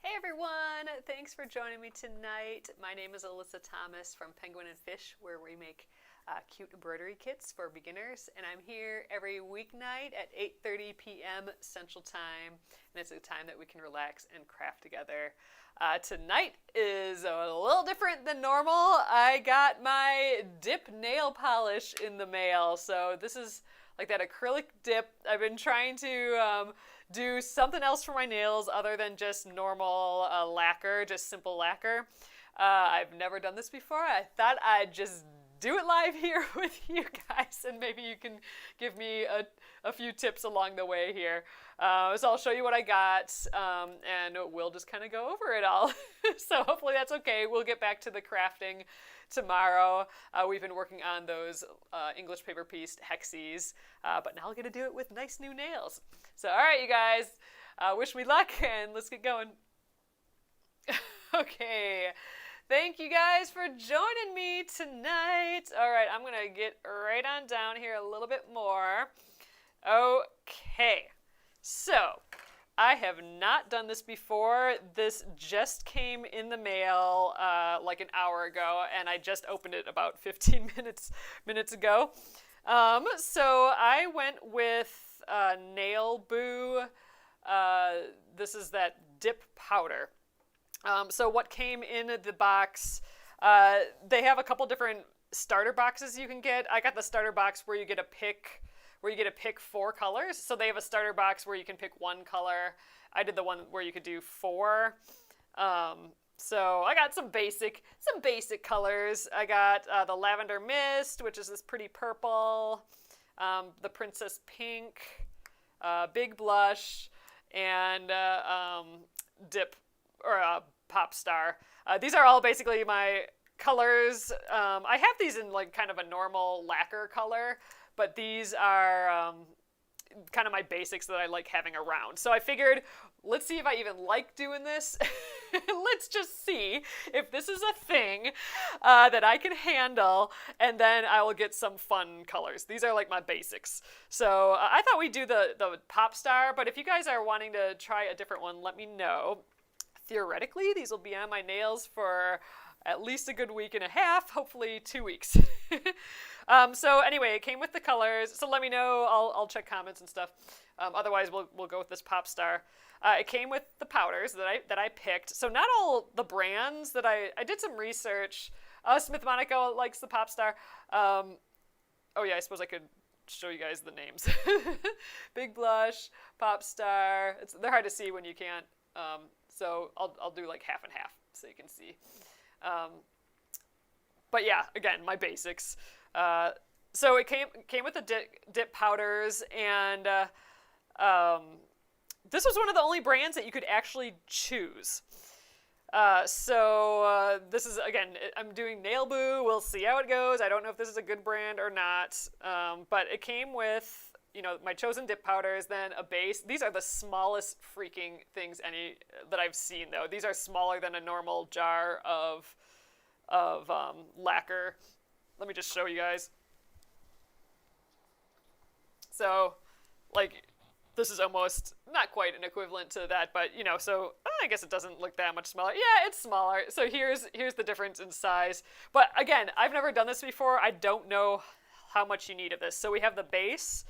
Hey everyone! Thanks for joining me tonight. My name is Alyssa Thomas from Penguin and Fish, where we make cute embroidery kits for beginners. And I'm here every weeknight at 8:30 p.m. Central Time, and it's a time that we can relax and craft together. Tonight is a little different than normal. I got my dip nail polish in the mail, so this is like that acrylic dip. I've been trying to do something else for my nails other than just normal lacquer, just simple lacquer. I've never done this before. I thought I'd just do it live here with you guys, and maybe you can give me a few tips along the way here. So I'll show you what I got, and we'll just kind of go over it all. So hopefully that's okay. We'll get back to the crafting tomorrow. We've been working on those English paper pieced hexies, but now we're going to do it with nice new nails. So all right, you guys, wish me luck, and let's get going. Okay. Thank you guys for joining me tonight. All right, I'm going to get right on down here a little bit more. Okay, so I have not done this before. This just came in the mail like an hour ago, and I just opened it about 15 minutes ago. So I went with Nail Boo. This is that dip powder. So what came in the box, they have a couple different starter boxes you can get. I got the starter box where you get to pick 4 colors. So they have a starter box where you can pick 1 color. I did the one where you could do 4. So I got some basic colors. I got the Lavender Mist, which is this pretty purple, the Princess Pink, Big Blush, and Dip, or Pop Star. These are all basically my colors. I have these in like kind of a normal lacquer color, but these are kind of my basics that I like having around. So I figured, let's see if I even like doing this. Let's just see if this is a thing that I can handle, and then I will get some fun colors. These are like my basics. So I thought we'd do the Pop Star, but if you guys are wanting to try a different one, let me know. Theoretically, these will be on my nails for at least a good week and a half, hopefully 2 weeks. So anyway, it came with the colors. So let me know. I'll check comments and stuff. Otherwise, we'll go with this Pop Star. It came with the powders that I picked. So not all the brands that I did some research. Smith Monaco likes the Pop Star. Oh yeah, I suppose I could show you guys the names. Big Blush, Pop Star. They're hard to see when you can't. So I'll do like half and half so you can see. But yeah, again, my basics. So it came with the dip powders, and this was one of the only brands that you could actually choose. So this is, again, I'm doing Nail Boo. We'll see how it goes. I don't know if this is a good brand or not, but it came with, my chosen dip powders, then a base. These are the smallest freaking things that I've seen, though. These are smaller than a normal jar of lacquer. Let me just show you guys. So, like, this is almost not quite an equivalent to that, but so I guess it doesn't look that much smaller. Yeah, it's smaller. So here's the difference in size. But again, I've never done this before. I don't know how much you need of this. So we have the base.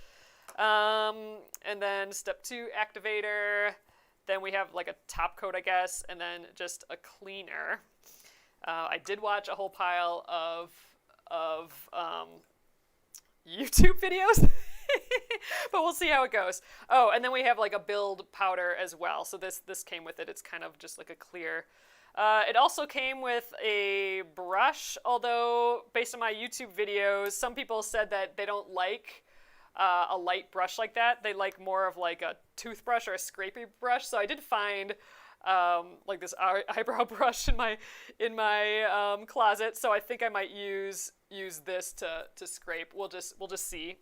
And then step 2, activator. Then we have like a top coat, I guess, and then just a cleaner. I did watch a whole pile of YouTube videos, but we'll see how it goes. Oh, and then we have like a build powder as well. So this came with it. It's kind of just like a clear. It also came with a brush, although based on my YouTube videos, some people said that they don't like a light brush like that. They like more of like a toothbrush or a scrapey brush. So I did find like this eyebrow brush in my closet. So I think I might use this to scrape. We'll just see.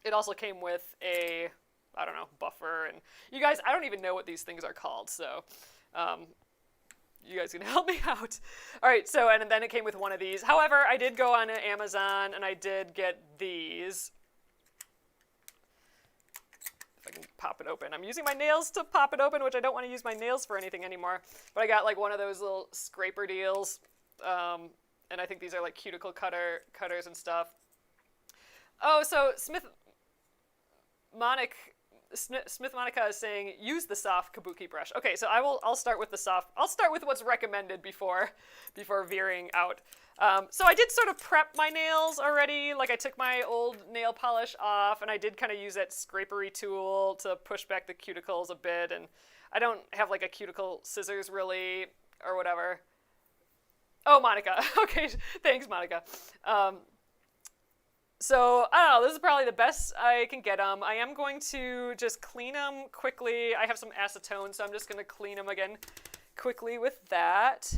It also came with a, I don't know, buffer, and you guys, I don't even know what these things are called. So you guys can help me out. All right. So and then it came with one of these. However, I did go on Amazon and I did get these. I can pop it open. I'm using my nails to pop it open, which I don't want to use my nails for anything anymore. But I got like one of those little scraper deals. And I think these are like cuticle cutters and stuff. Oh, so Smith Monica is saying use the soft kabuki brush. Okay, so I'll start with the soft. I'll start with what's recommended before veering out. So I did sort of prep my nails already. Like I took my old nail polish off, and I did kind of use that scrapery tool to push back the cuticles a bit. And I don't have like a cuticle scissors really or whatever. Oh, Monica. Okay, thanks, Monica. So, I don't know, this is probably the best I can get them. I am going to just clean them quickly. I have some acetone, so I'm just going to clean them again quickly with that.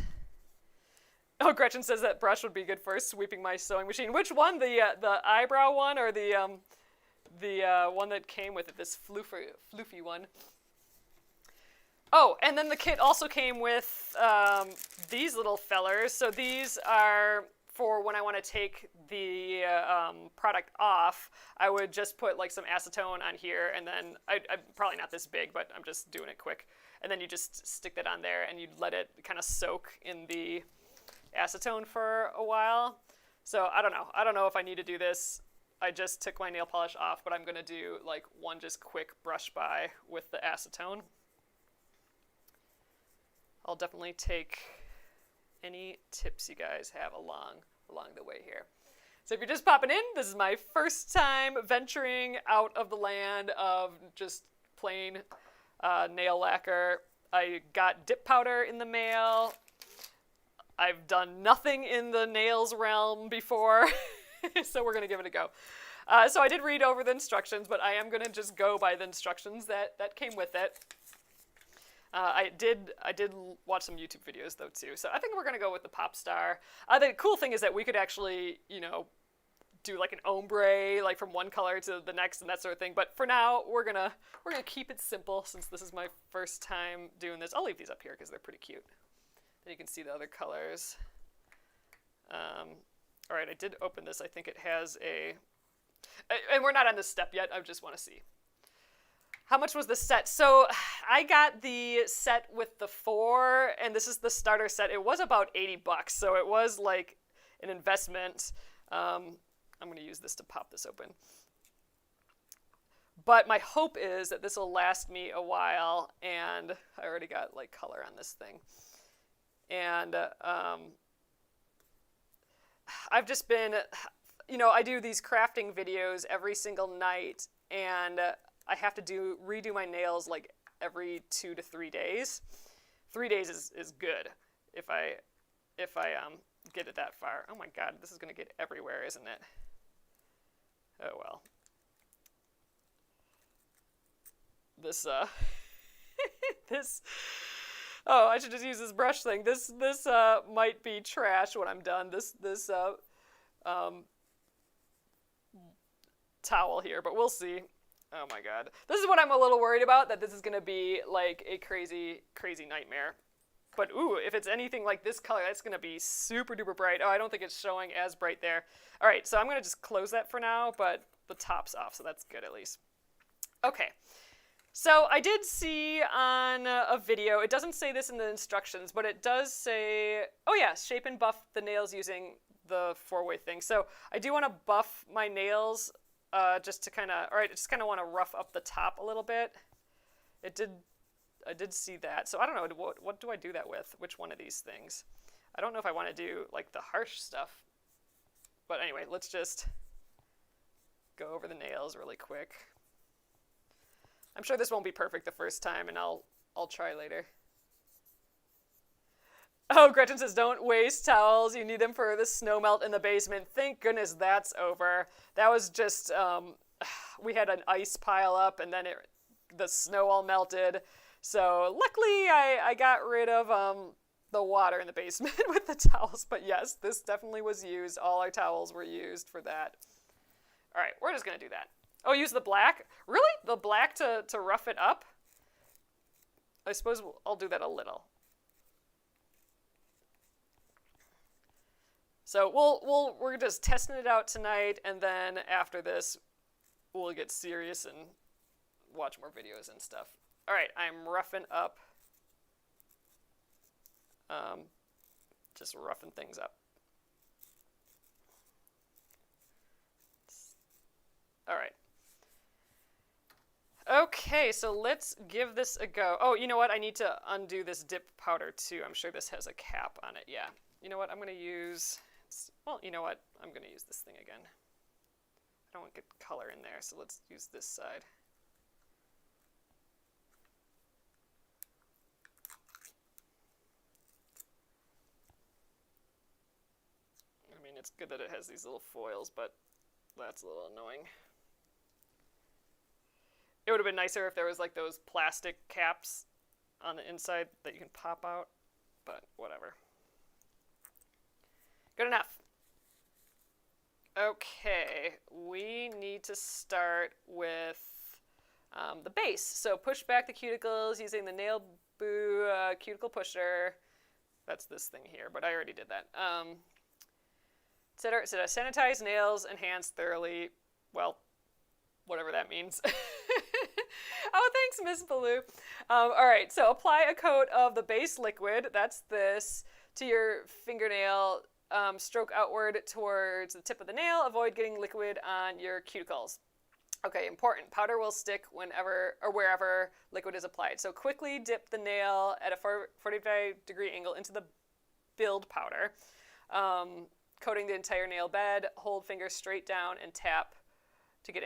Oh, Gretchen says that brush would be good for sweeping my sewing machine. Which one? The eyebrow one or the one that came with it, this floofy one? Oh, and then the kit also came with these little fellers. So these are for when I want to take the product off. I would just put like some acetone on here, and then I'm probably not this big, but I'm just doing it quick. And then you just stick that on there, and you let it kind of soak in the acetone for a while. So I don't know if I need to do this. I just took my nail polish off, but I'm going to do like one just quick brush by with the acetone. I'll definitely take any tips you guys have along the way here. So if you're just popping in, this is my first time venturing out of the land of just plain nail lacquer. I got dip powder in the mail. I've done nothing in the nails realm before, so we're going to give it a go. So I did read over the instructions, but I am going to just go by the instructions that came with it. I did watch some YouTube videos though too, so I think we're gonna go with the Pop Star. The cool thing is that we could actually, do like an ombre, like from one color to the next and that sort of thing. But for now, we're gonna keep it simple since this is my first time doing this. I'll leave these up here because they're pretty cute. Then you can see the other colors. All right, I did open this. I think it has and we're not on this step yet. I just want to see. How much was the set? So I got the set with the 4, and this is the starter set. It was about $80, so it was like an investment. I'm going to use this to pop this open. But my hope is that this will last me a while, and I already got like color on this thing. And I've just been, I do these crafting videos every single night, and I have to redo my nails like every 2 to 3 days. 3 days is good if I get it that far. Oh my God, this is gonna get everywhere, isn't it? Oh well. This oh, I should just use this brush thing. This might be trash when I'm done. This towel here, but we'll see. Oh my God. This is what I'm a little worried about, that this is going to be like a crazy, crazy nightmare. But ooh, if it's anything like this color, that's going to be super duper bright. Oh, I don't think it's showing as bright there. All right, so I'm going to just close that for now, but the top's off, so that's good at least. Okay, so I did see on a video, it doesn't say this in the instructions, but it does say, oh yeah, shape and buff the nails using the 4-way thing. So I do want to buff my nails just to kind of, all right, I just kind of want to rough up the top a little bit. I did see that. So I don't know, what do I do that with? Which one of these things? I don't know if I want to do like the harsh stuff. But anyway, let's just go over the nails really quick. I'm sure this won't be perfect the first time, and I'll try later. Oh, Gretchen says, don't waste towels. You need them for the snow melt in the basement. Thank goodness that's over. That was just, we had an ice pile up, and then the snow all melted. So luckily I got rid of the water in the basement with the towels. But yes, this definitely was used. All our towels were used for that. All right, we're just going to do that. Oh, use the black? Really? The black to rough it up? I suppose I'll do that a little. So we're just testing it out tonight, and then after this, we'll get serious and watch more videos and stuff. All right, I'm roughing up. Just roughing things up. All right. Okay, so let's give this a go. Oh, you know what? I need to undo this dip powder too. I'm sure this has a cap on it. Yeah. You know what? I'm going to use, well, you know what? I'm going to use this thing again. I don't want good color in there, so let's use this side. I mean, it's good that it has these little foils, but that's a little annoying. It would have been nicer if there was like those plastic caps on the inside that you can pop out, but whatever. Good enough. Okay, we need to start with the base. So push back the cuticles using the nail boo cuticle pusher. That's this thing here, but I already did that. Sanitize nails and hands thoroughly. Well, whatever that means. Oh, thanks, Miss Baloo. All right, so apply a coat of the base liquid, that's this, to your fingernail. Stroke outward towards the tip of the nail. Avoid getting liquid on your cuticles. Okay, important. Powder will stick whenever or wherever liquid is applied. So quickly dip the nail at a 45-degree angle into the build powder, coating the entire nail bed. Hold fingers straight down and tap to get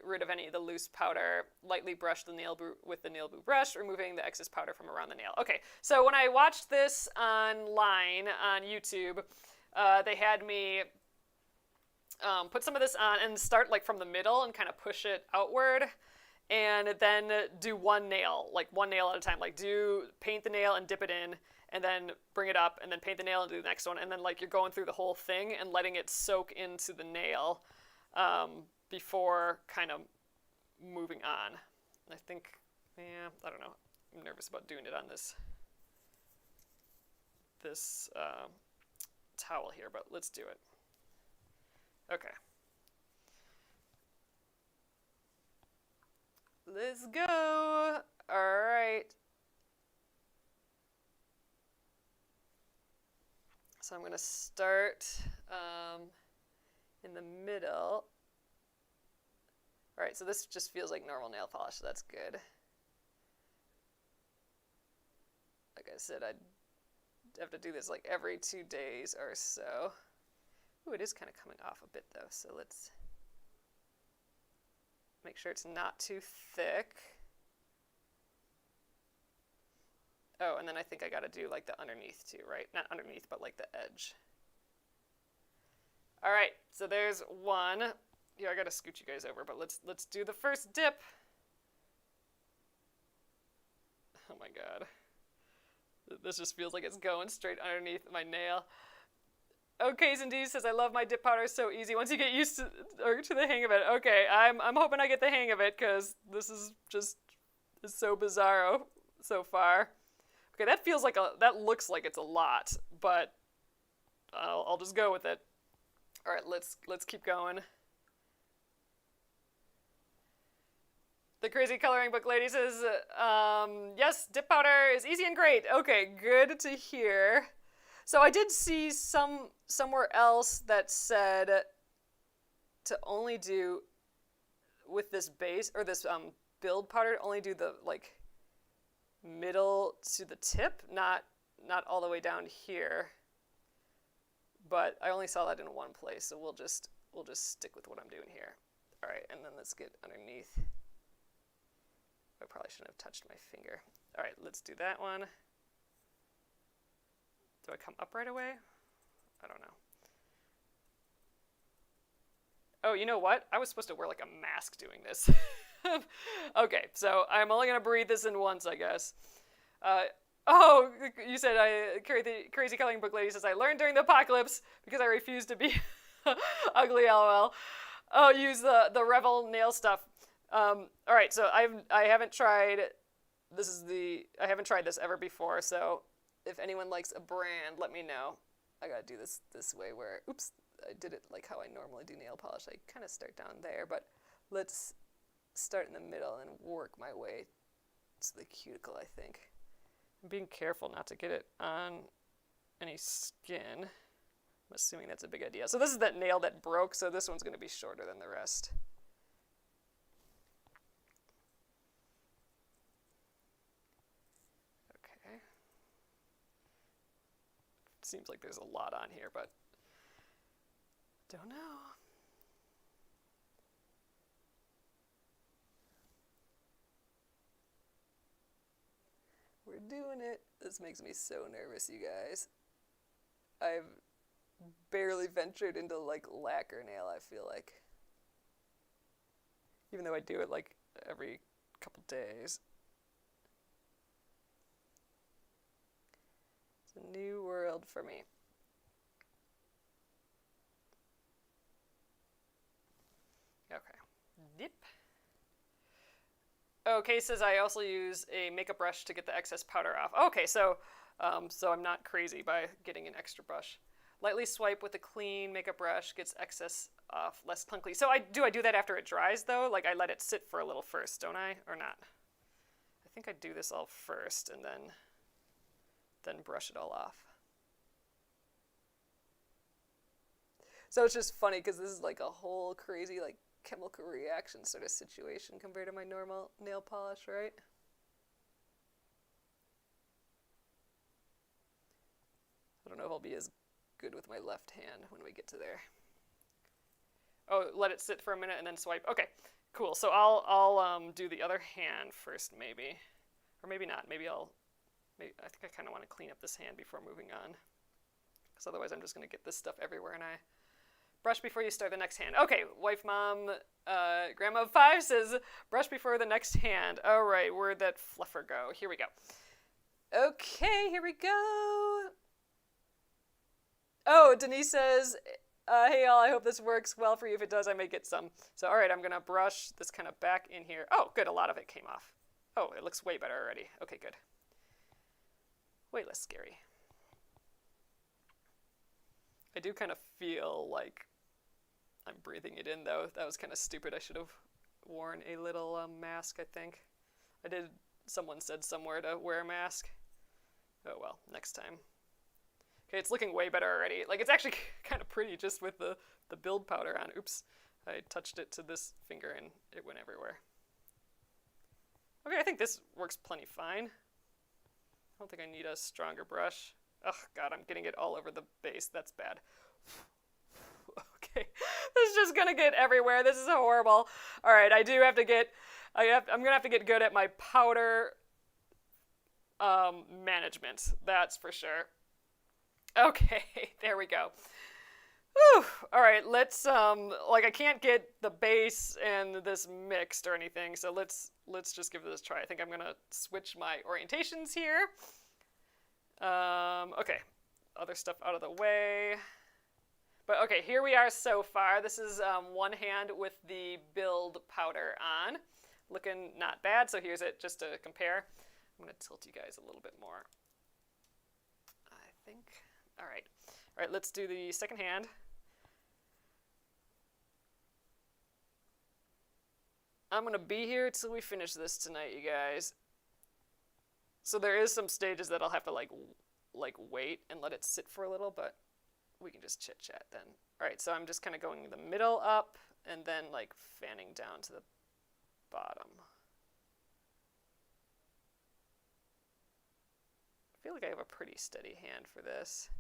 rid of any of the loose powder. Lightly brush the nail with the nail boo brush, removing the excess powder from around the nail. Okay, so when I watched this online on YouTube, they had me put some of this on and start like from the middle and kind of push it outward, and then do one nail at a time. Like paint the nail and dip it in, and then bring it up, and then paint the nail and do the next one, and then like you're going through the whole thing and letting it soak into the nail before kind of moving on. I think, yeah, I don't know. I'm nervous about doing it on this towel here, but let's do it. Okay. Let's go. All right. So I'm going to start in the middle. All right, so this just feels like normal nail polish, so that's good. Like I said, I'd have to do this like every 2 days or so. Ooh, it is kind of coming off a bit though, so let's make sure it's not too thick. Oh, and then I think I gotta do like the underneath too, right? Not underneath, but like the edge. All right, so there's one. Yeah, I gotta scoot you guys over, but let's do the first dip. Oh my god. This just feels like it's going straight underneath my nail. Okay, Cindy says, I love my dip powder, so easy once you get used to the hang of it. Okay, I'm hoping I get the hang of it, because this is just so bizarro so far. Okay, that looks like it's a lot, but I'll just go with it. All right, let's keep going. The Crazy Coloring Book Lady says, yes, dip powder is easy and great. Okay, good to hear. So I did see somewhere else that said to only do with this base, or this build powder, only do the like middle to the tip, not all the way down here. But I only saw that in one place, so we'll just stick with what I'm doing here. All right, and then let's get underneath. I probably shouldn't have touched my finger. All right, let's do that one. Do I come up right away? I don't know. Oh, you know what? I was supposed to wear like a mask doing this. Okay, so I'm only going to breathe this in once, I guess. Oh, you said, Crazy Coloring Book Lady says, I learned during the apocalypse because I refused to be ugly, lol. Oh, use the Revel nail stuff. All right, so I haven't tried this ever before, so if anyone likes a brand, let me know. I gotta do this way where, oops, I did it like how I normally do nail polish. I kind of start down there, but let's start in the middle and work my way to the cuticle, I think. I'm being careful not to get it on any skin. I'm assuming that's a big idea. So this is that nail that broke, so this one's going to be shorter than the rest. Okay. Seems like there's a lot on here, but don't know. We're doing it. This makes me so nervous, you guys. I've barely ventured into like lacquer nail, I feel like. Even though I do it like every couple days. It's a new world for me. Okay. Dip. Okay, says I also use a makeup brush to get the excess powder off. Okay, so I'm not crazy by getting an extra brush. Lightly swipe with a clean makeup brush, gets excess off less clunkily. So I do that after it dries though? Like I let it sit for a little first, don't I? Or not? I think I do this all first and then brush it all off. So it's just funny because this is like a whole crazy like chemical reaction sort of situation compared to my normal nail polish, right? I don't know if I'll be as good with my left hand when we get to there. Oh, let it sit for a minute and then swipe. Okay, cool. So I'll do the other hand first, maybe, or maybe not. Maybe I think I kind of want to clean up this hand before moving on, because otherwise I'm just going to get this stuff everywhere. And I brush before you start the next hand. Okay, wife, mom, grandma of 5 says brush before the next hand. All right, where'd that fluffer go? Here we go. Okay, here we go. Oh, Denise says, hey all, I hope this works well for you. If it does, I may get some. So, all right, I'm going to brush this kind of back in here. Oh, good, a lot of it came off. Oh, it looks way better already. Okay, good. Way less scary. I do kind of feel like I'm breathing it in, though. That was kind of stupid. I should have worn a little mask, I think. Someone said somewhere to wear a mask. Oh, well, next time. Okay, it's looking way better already. Like, it's actually kind of pretty just with the build powder on. Oops, I touched it to this finger and it went everywhere. Okay, I think this works plenty fine. I don't think I need a stronger brush. Oh, God, I'm getting it all over the base. That's bad. Okay, this is just going to get everywhere. This is horrible. All right, I'm going to have to get good at my powder management. That's for sure. Okay, there we go. Whew. All right, let's, I can't get the base and this mixed or anything, so let's just give this a try. I think I'm going to switch my orientations here. Okay, other stuff out of the way. But okay, here we are so far. This is one hand with the build powder on. Looking not bad, so here's it just to compare. I'm going to tilt you guys a little bit more, I think. All right, let's do the second hand. I'm going to be here till we finish this tonight, you guys. So there is some stages that I'll have to like wait and let it sit for a little, but we can just chit chat then. All right, so I'm just kind of going the middle up and then like fanning down to the bottom. I feel like I have a pretty steady hand for this.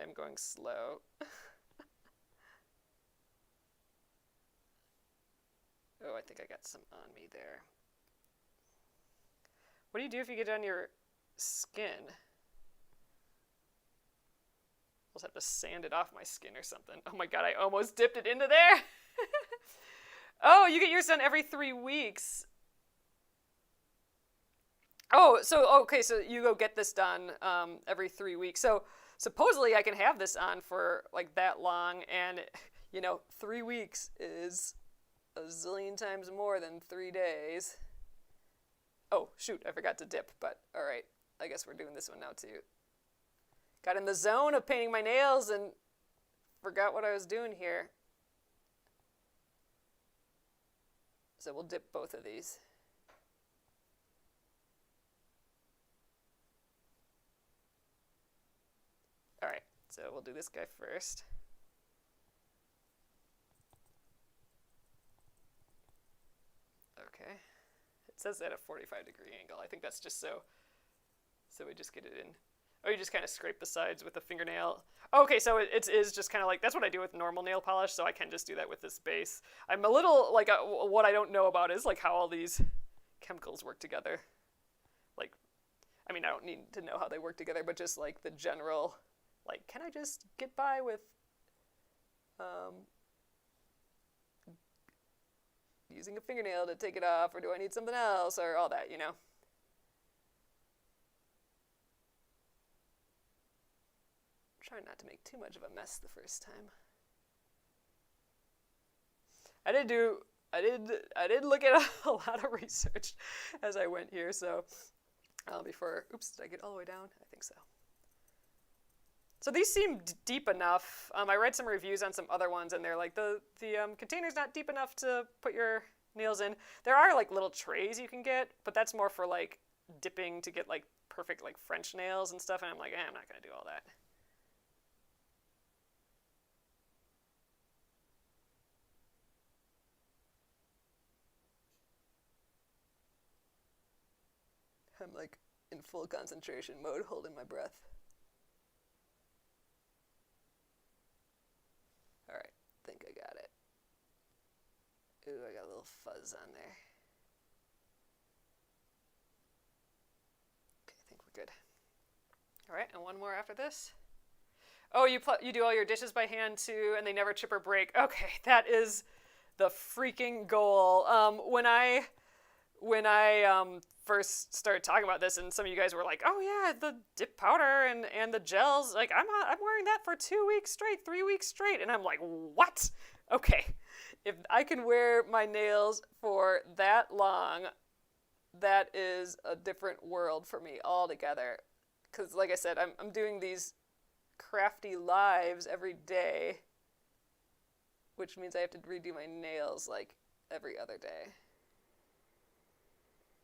I'm going slow. Oh, I think I got some on me there. What do you do if you get it on your skin? I'll just have to sand it off my skin or something. Oh my God, I almost dipped it into there. Oh, you get yours done every 3 weeks. Oh, so, okay, so you go get this done every 3 weeks. So supposedly I can have this on for like that long, and 3 weeks is a zillion times more than 3 days. Oh, shoot, I forgot to dip, but all right, I guess we're doing this one now too. Got in the zone of painting my nails and forgot what I was doing here. So we'll dip both of these. All right, so we'll do this guy first. Okay. It says that at 45-degree angle. I think that's just so we just get it in. Oh, you just kind of scrape the sides with a fingernail. Okay, so it is just kind of like, that's what I do with normal nail polish, so I can just do that with this base. I'm a little, like, what I don't know about is, like, how all these chemicals work together. Like, I mean, I don't need to know how they work together, but just, like, the general, like, can I just get by with, using a fingernail to take it off, or do I need something else, or all that, you know? Try not to make too much of a mess the first time. I did look at a lot of research as I went here, so oops, did I get all the way down? I think so. So these seem deep enough. I read some reviews on some other ones, and they're like, the container's not deep enough to put your nails in. There are like little trays you can get, but that's more for like dipping to get like perfect like French nails and stuff, and I'm like, I'm not gonna do all that. I'm like in full concentration mode, holding my breath. All right, think I got it. Ooh, I got a little fuzz on there. Okay, I think we're good. All right, and one more after this. Oh, you do all your dishes by hand too, and they never chip or break. Okay, that is the freaking goal. When I first started talking about this, and some of you guys were like, "Oh yeah, the dip powder and the gels." Like I'm wearing that for 2 weeks straight, 3 weeks straight, and I'm like, "What?" Okay, if I can wear my nails for that long, that is a different world for me altogether. Because, like I said, I'm doing these crafty lives every day, which means I have to redo my nails like every other day.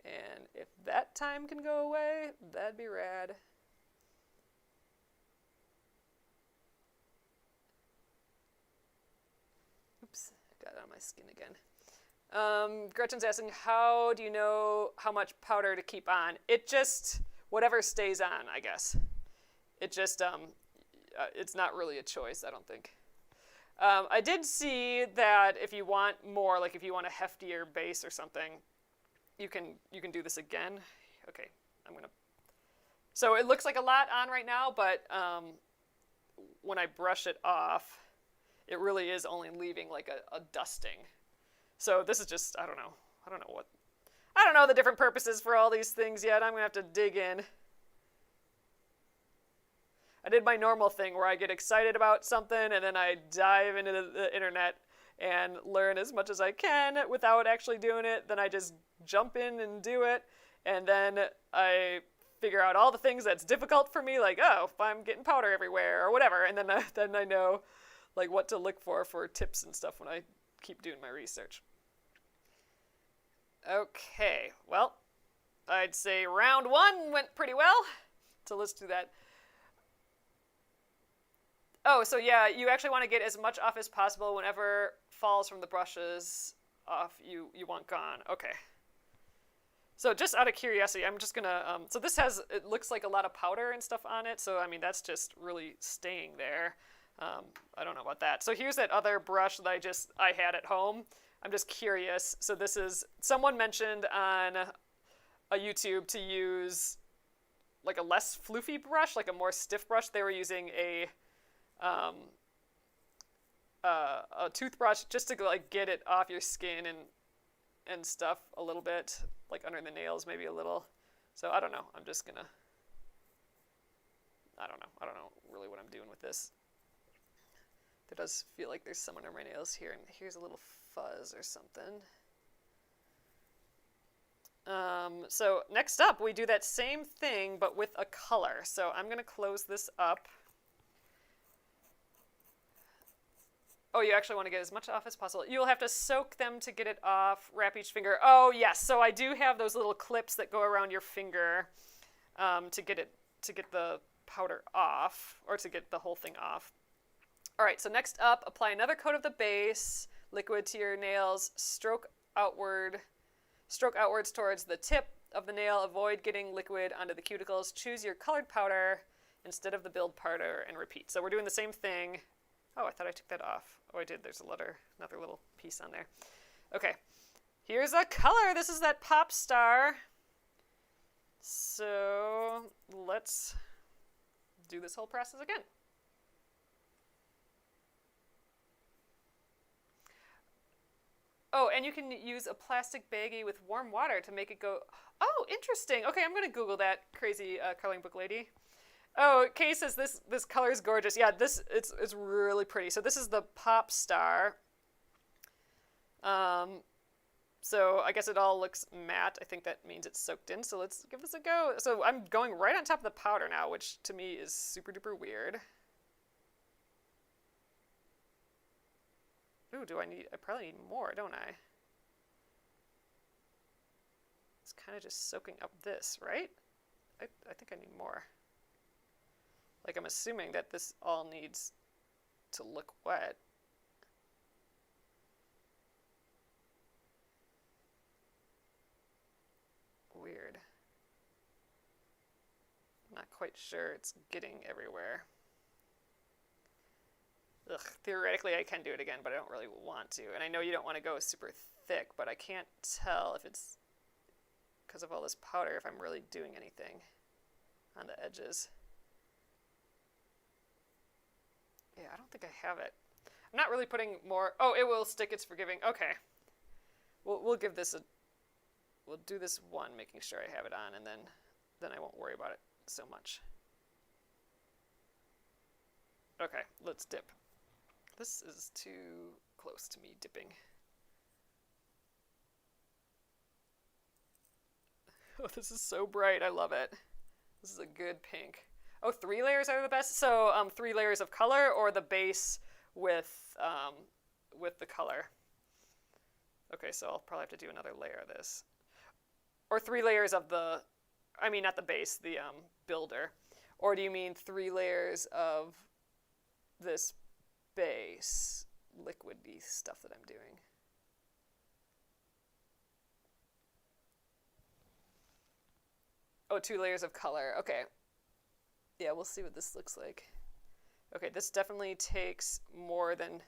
And if that time can go away, that'd be rad. Oops, I got it on my skin again. Gretchen's asking, how do you know how much powder to keep on? It just, whatever stays on, I guess. It just, it's not really a choice, I don't think. I did see that if you want more, like if you want a heftier base or something, you can do this again. Okay, so it looks like a lot on right now, but when I brush it off, it really is only leaving like a dusting. So this is just, I don't know the different purposes for all these things yet. I'm gonna have to dig in. I did my normal thing where I get excited about something and then I dive into the internet and learn as much as I can without actually doing it. Then I just jump in and do it, and then I figure out all the things that's difficult for me, like, oh, if I'm getting powder everywhere or whatever, and then I know like what to look for tips and stuff when I keep doing my research. Okay, well, I'd say round 1 went pretty well, so let's do that. Oh, so yeah, you actually want to get as much off as possible. Whenever falls from the brushes off, you want gone. Okay. So just out of curiosity, I'm just gonna, so this it looks like a lot of powder and stuff on it, so I mean, that's just really staying there. I don't know about that. So here's that other brush that I had at home. I'm just curious. So this is, someone mentioned on a YouTube to use like a less floofy brush, like a more stiff brush. They were using a toothbrush just to like get it off your skin and stuff a little bit, like under the nails maybe a little. So I don't know. I'm just gonna, I don't know really what I'm doing with this. There does feel like there's some under my nails here, and here's a little fuzz or something. So next up, we do that same thing, but with a color. So I'm gonna close this up. Oh, you actually want to get as much off as possible. You'll have to soak them to get it off. Wrap each finger. Oh, yes. So I do have those little clips that go around your finger to get the powder off, or to get the whole thing off. All right. So next up, apply another coat of the base liquid to your nails. Stroke outwards towards the tip of the nail. Avoid getting liquid onto the cuticles. Choose your colored powder instead of the build powder and repeat. So we're doing the same thing. Oh, I thought I took that off. Oh, I did. There's another little piece on there. Okay. Here's a color. This is that Pop Star. So let's do this whole process again. Oh, and you can use a plastic baggie with warm water to make it go. Oh, interesting. Okay, I'm going to Google that, crazy coloring book lady. Oh, Kay says this color is gorgeous. Yeah, it's really pretty. So this is the Pop Star. So I guess it all looks matte. I think that means it's soaked in. So let's give this a go. So I'm going right on top of the powder now, which to me is super duper weird. Ooh, I probably need more, don't I? It's kind of just soaking up this, right? I think I need more. Like, I'm assuming that this all needs to look wet. Weird. I'm not quite sure it's getting everywhere. Ugh, theoretically I can do it again, but I don't really want to. And I know you don't want to go super thick, but I can't tell if it's because of all this powder, if I'm really doing anything on the edges. Yeah, I don't think I have it. I'm not really putting more. Oh, it will stick. It's forgiving. Okay. We'll give this we'll do this one, making sure I have it on, and then I won't worry about it so much. Okay, let's dip. This is too close to me dipping. Oh, this is so bright. I love it. This is a good pink. Oh, 3 layers are the best. So 3 layers of color, or the base with the color. Okay, so I'll probably have to do another layer of this. Or 3 layers of the, I mean, not the base, the builder. Or do you mean 3 layers of this base liquidy stuff that I'm doing? Oh, 2 layers of color. Okay. Yeah, we'll see what this looks like. Okay, this definitely takes more than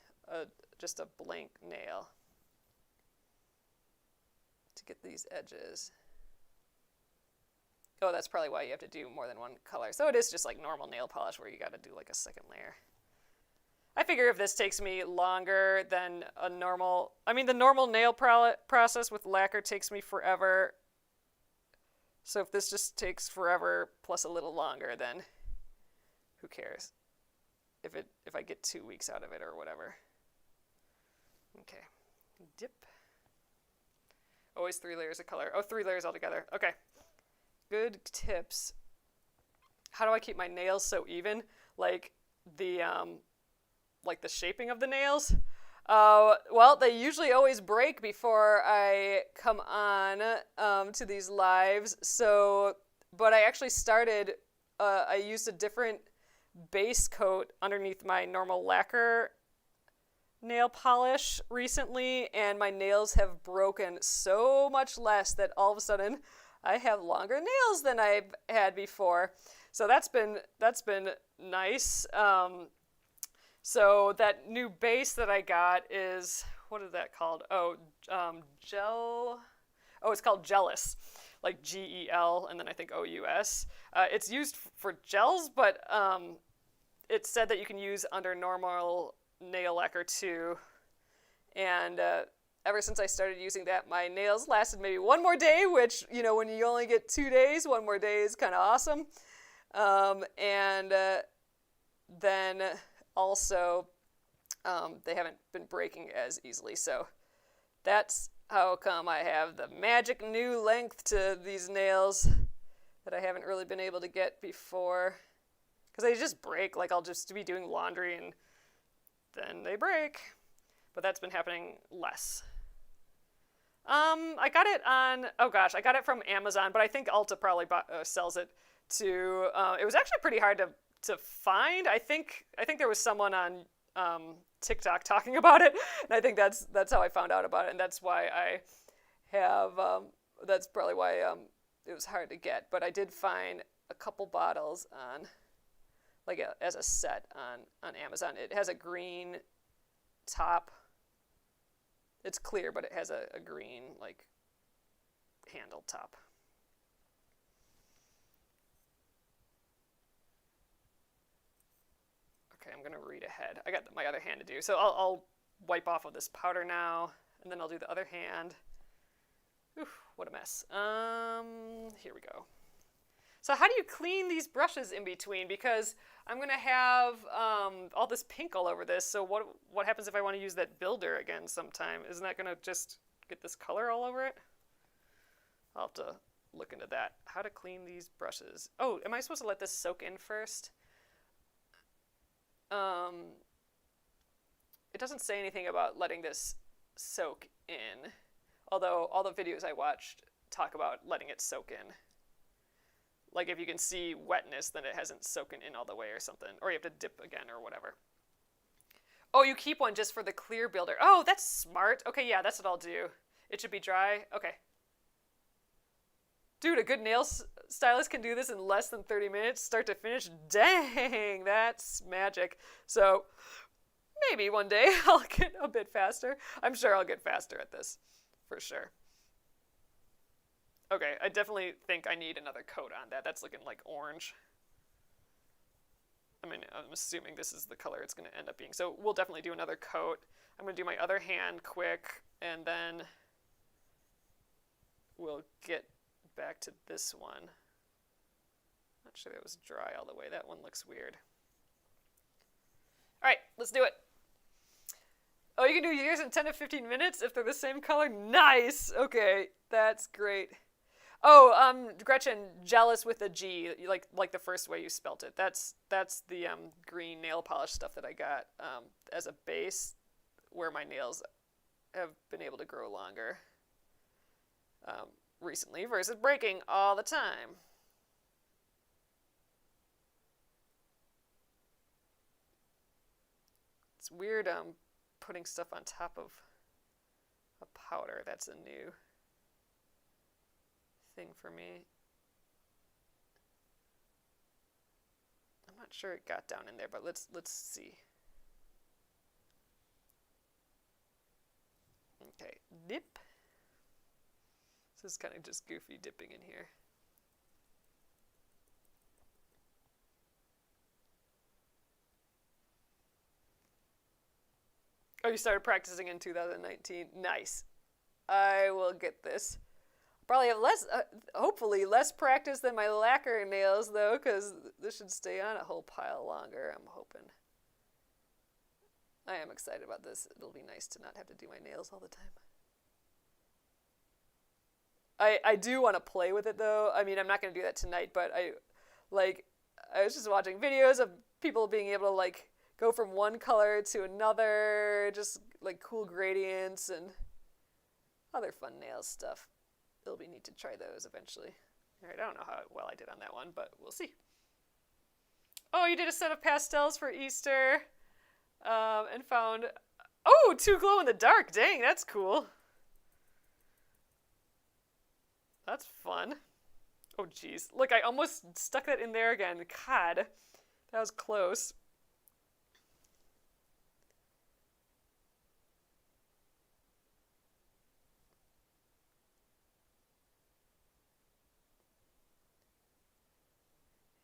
just a blank nail to get these edges. Oh, that's probably why you have to do more than one color. So it is just like normal nail polish where you got to do like a second layer. I figure if this takes me longer than a normal, I mean, the normal nail process with lacquer takes me forever. So if this just takes forever plus a little longer, then who cares? If I get 2 weeks out of it or whatever. Okay, dip. Always 3 layers of color. Oh, 3 layers altogether. Okay, good tips. How do I keep my nails so even? Like the shaping of the nails. Well, they usually always break before I come on to these lives. So, but I actually started. I used a different base coat underneath my normal lacquer nail polish recently, and my nails have broken so much less that all of a sudden I have longer nails than I've had before. So that's been nice. So that new base that I got is, what is that called? Oh, gel. Oh, it's called Jealous, like Gel, and then I think Ous. It's used for gels, but it said that you can use under normal nail lacquer too. And ever since I started using that, my nails lasted maybe one more day, which, you know, when you only get 2 days, 1 more day is kind of awesome. And then also, they haven't been breaking as easily. So that's how come I have the magic new length to these nails that I haven't really been able to get before. Because they just break. Like, I'll just be doing laundry and then they break. But that's been happening less. I got it on, oh gosh, I got it from Amazon, but I think Ulta probably sells it too. It was actually pretty hard to find. I think there was someone on TikTok talking about it, and I think that's how I found out about it, and that's why I have, that's probably why it was hard to get. But I did find a couple bottles on, like as a set on Amazon. It has a green top. It's clear, but it has a green, like, handle top. Okay, I'm going to read ahead. I got my other hand to do. So I'll wipe off of this powder now, and then I'll do the other hand. Oof, what a mess. Here we go. So how do you clean these brushes in between? Because I'm going to have all this pink all over this, so what happens if I want to use that builder again sometime? Isn't that going to just get this color all over it? I'll have to look into that. How to clean these brushes. Oh, am I supposed to let this soak in first? It doesn't say anything about letting this soak in, although all the videos I watched talk about letting it soak in. Like if you can see wetness, then it hasn't soaken in all the way or something. Or you have to dip again or whatever. Oh, you keep one just for the clear builder. Oh, that's smart. Okay, yeah, that's what I'll do. It should be dry. Okay. Dude, a good nail stylist can do this in less than 30 minutes, start to finish. Dang, that's magic. So maybe one day I'll get a bit faster. I'm sure I'll get faster at this, for sure. Okay, I definitely think I need another coat on that. That's looking like orange. I mean, I'm assuming this is the color it's going to end up being. So we'll definitely do another coat. I'm going to do my other hand quick, and then we'll get back to this one. Not sure that was dry all the way. That one looks weird. All right, let's do it. Oh, you can do yours in 10 to 15 minutes if they're the same color? Nice! Okay, that's great. Oh, Gretchen, jealous with a G, like the first way you spelt it. That's the green nail polish stuff that I got as a base, where my nails have been able to grow longer recently versus breaking all the time. It's weird putting stuff on top of a powder. That's a new thing for me. I'm not sure it got down in there, but let's see. Okay, dip. This is kind of just goofy dipping in here. Oh, you started practicing in 2019. Nice. I will get this. Probably have less, hopefully less practice than my lacquer nails, though, because this should stay on a whole pile longer, I'm hoping. I am excited about this. It'll be nice to not have to do my nails all the time. I do want to play with it, though. I mean, I'm not going to do that tonight, but I was just watching videos of people being able to, like, go from one color to another, just, like, cool gradients and other fun nails stuff. It'll be neat to try those eventually. All right, I don't know how well I did on that one, but we'll see. Oh, you did a set of pastels for Easter and found, oh, 2 glow in the dark. Dang, that's cool. That's fun. Oh, geez. Look, I almost stuck that in there again. God, that was close.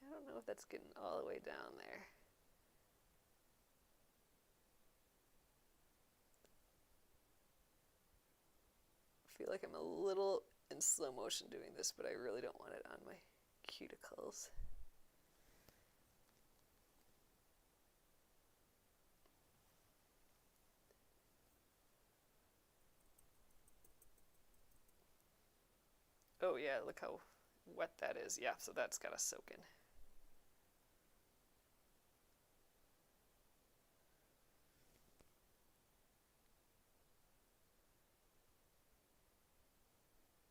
I don't know if that's getting all the way down there. I feel like I'm a little in slow motion doing this, but I really don't want it on my cuticles. Oh yeah, look how wet that is. Yeah, so that's got to soak in.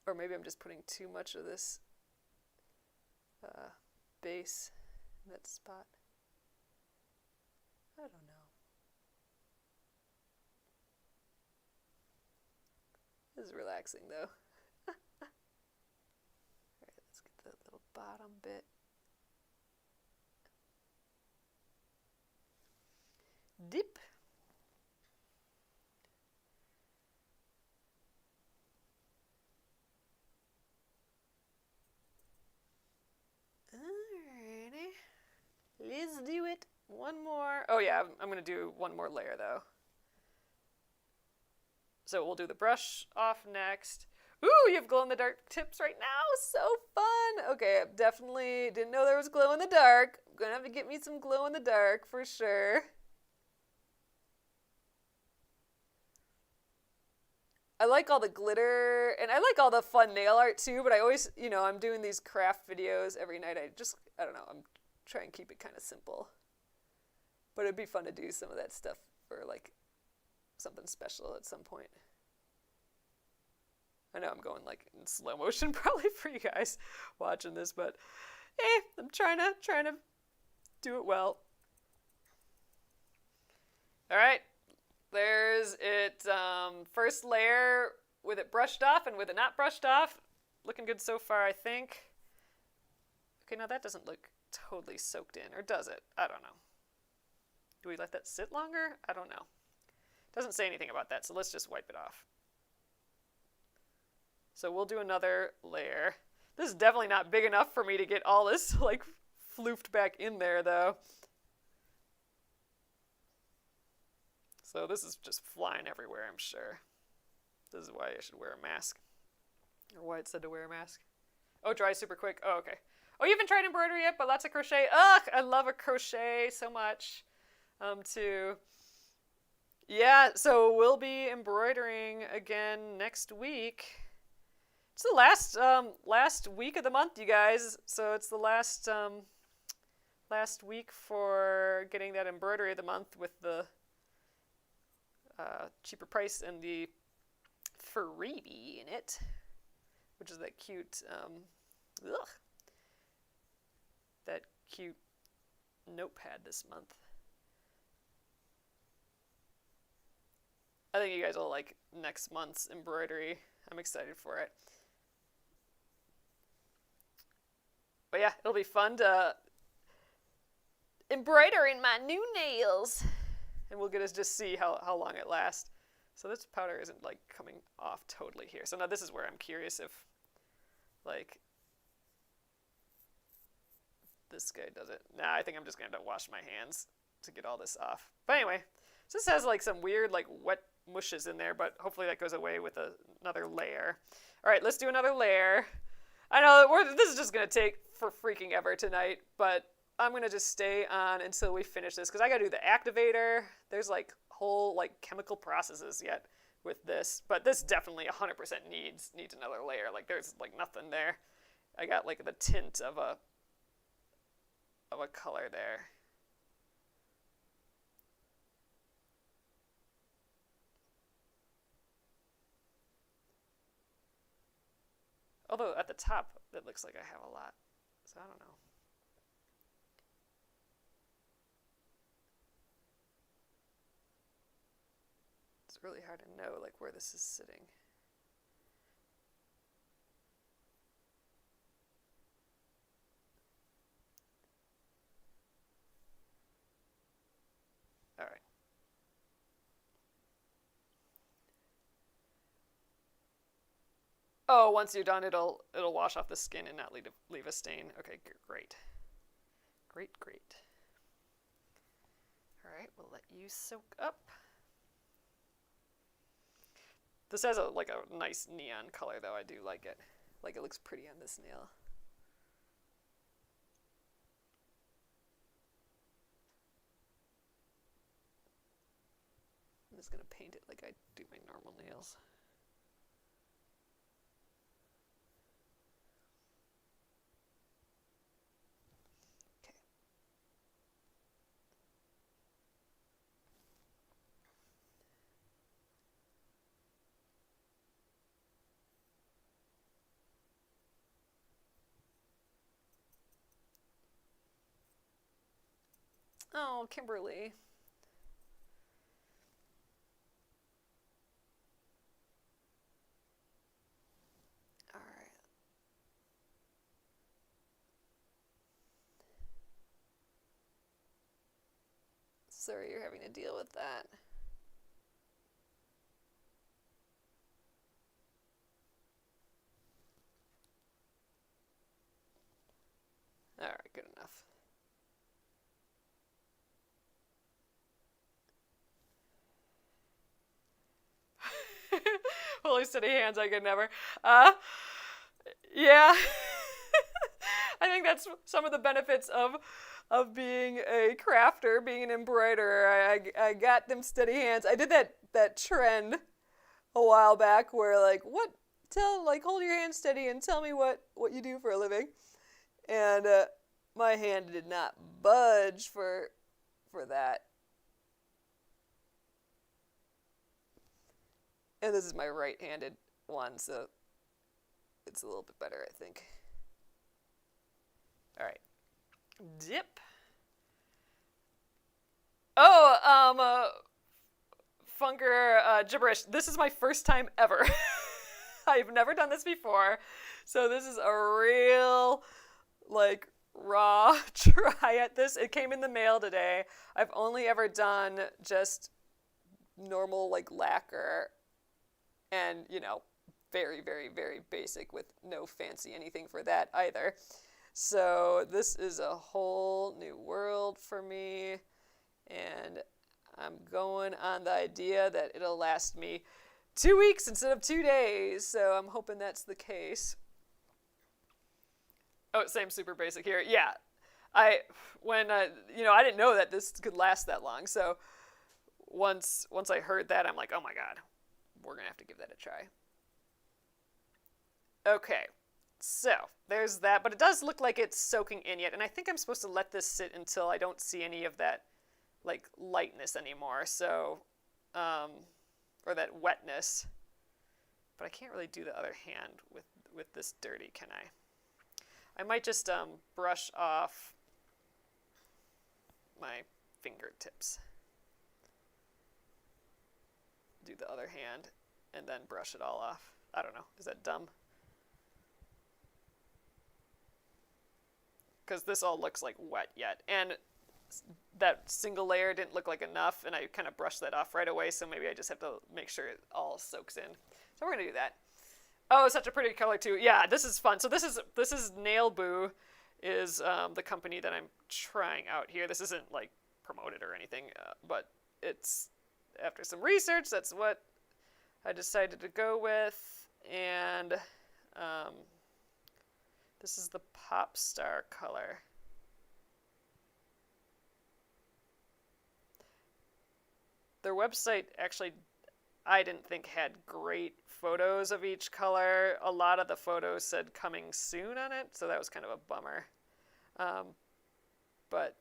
Or maybe I'm just putting too much of this base in that spot. I don't know. This is relaxing though. Alright, let's get the little bottom bit. Dip. Alrighty. Let's do it. One more. Oh yeah, I'm going to do one more layer though. So we'll do the brush off next. Ooh, you have glow-in-the-dark tips right now. So fun. Okay, I definitely didn't know there was glow-in-the-dark. I'm going to have to get me some glow-in-the-dark for sure. I like all the glitter, and I like all the fun nail art too, but I always, you know, I'm doing these craft videos every night. I don't know, I'm trying to keep it kind of simple. But it'd be fun to do some of that stuff for like something special at some point. I know I'm going like in slow motion probably for you guys watching this, but hey, I'm trying to do it well. All right, there's it. First layer with it brushed off and with it not brushed off. Looking good so far, I think. Okay, now that doesn't look totally soaked in, or does it? I don't know. Do we let that sit longer? I don't know. Doesn't say anything about that, so let's just wipe it off. So we'll do another layer. This is definitely not big enough for me to get all this like floofed back in there though. So this is just flying everywhere, I'm sure. This is why I should wear a mask. Or why it said to wear a mask. Oh, dry super quick. Oh, okay. Oh, you haven't tried embroidery yet, but lots of crochet. Ugh, I love a crochet so much. Too. Yeah, so we'll be embroidering again next week. It's the last week of the month, you guys. So it's the last week for getting that embroidery of the month with the cheaper price and the freebie in it, which is that cute, that cute notepad this month. I think you guys will like next month's embroidery. I'm excited for it. But yeah, it'll be fun to embroider in my new nails. And we'll get to just see how long it lasts. So this powder isn't like coming off totally here. So now this is where I'm curious if like this guy does it. Nah, I think I'm just going to have to wash my hands to get all this off. But anyway, so this has like some weird like wet mushes in there, but hopefully that goes away with another layer. All right, let's do another layer. I know this is just going to take for freaking ever tonight, but I'm going to just stay on until we finish this because I got to do the activator. There's like whole like chemical processes yet with this, but this definitely 100% needs another layer. Like there's like nothing there. I got like the tint of a color there. Although at the top, it looks like I have a lot, so I don't know. It's really hard to know like where this is sitting. All right. Oh, once you're done, it'll wash off the skin and not leave a stain. Okay, great. Great. All right, we'll let you soak up. This has a nice neon color though. I do like it. Like it looks pretty on this nail. I'm just gonna paint it like I do my normal nails. Oh, Kimberly. All right. Sorry you're having to deal with that. All right, good enough. Holy steady hands, I could never. Yeah. I think that's some of the benefits of being a crafter, being an embroiderer. I got them steady hands. I did that trend a while back where like hold your hand steady and tell me what you do for a living. And my hand did not budge for that. And this is my right-handed one, so it's a little bit better, I think. All right. Dip. Oh, Funker gibberish. This is my first time ever. I've never done this before, so this is a real, like, raw try at this. It came in the mail today. I've only ever done just normal, like, lacquer and, very, very, very basic with no fancy anything for that either. So this is a whole new world for me, and I'm going on the idea that it'll last me 2 weeks instead of 2 days, so I'm hoping that's the case. Oh, same super basic here. Yeah, I didn't know that this could last that long, so once I heard that, I'm like, oh my god, we're gonna have to give that a try. Okay, so there's that, but it does look like it's soaking in yet, and I think I'm supposed to let this sit until I don't see any of that, like, lightness anymore, so, or that wetness. But I can't really do the other hand with this dirty, can I? I might just brush off my fingertips. Do the other hand, and then brush it all off. I don't know, is that dumb? Because this all looks like wet yet, and that single layer didn't look like enough, and I kind of brushed that off right away, so maybe I just have to make sure it all soaks in. So we're going to do that. Oh, it's such a pretty color, too. Yeah, this is fun. So this is Nail Boo is the company that I'm trying out here. This isn't, like, promoted or anything, but it's, after some research, that's what I decided to go with, and this is the Pop Star color. Their website actually, I didn't think had great photos of each color. A lot of the photos said coming soon on it, so that was kind of a bummer. But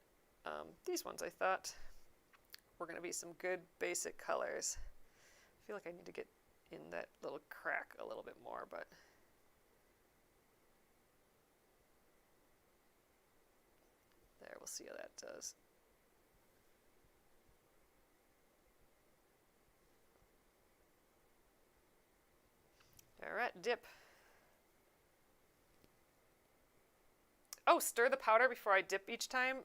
these ones I thought were going to be some good basic colors. I feel like I need to get in that little crack a little bit more, but there, we'll see how that does. All right, dip. Oh, stir the powder before I dip each time?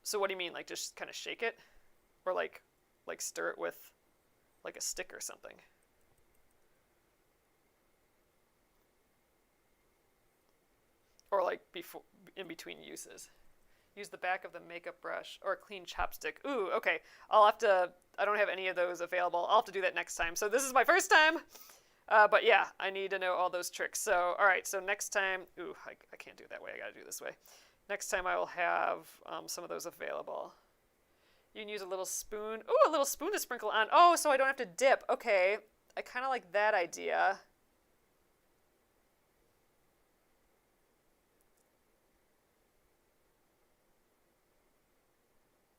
So what do you mean, like just kind of shake it? Or like stir it with like a stick or something? Or like before, in between uses? Use the back of the makeup brush or a clean chopstick. Ooh, okay. I don't have any of those available. I'll have to do that next time. So this is my first time. But yeah, I need to know all those tricks. So, all right, so next time, I can't do it that way. I got to do it this way. Next time I will have some of those available. You can use a little spoon. Ooh, a little spoon to sprinkle on. Oh, so I don't have to dip. Okay, I kind of like that idea.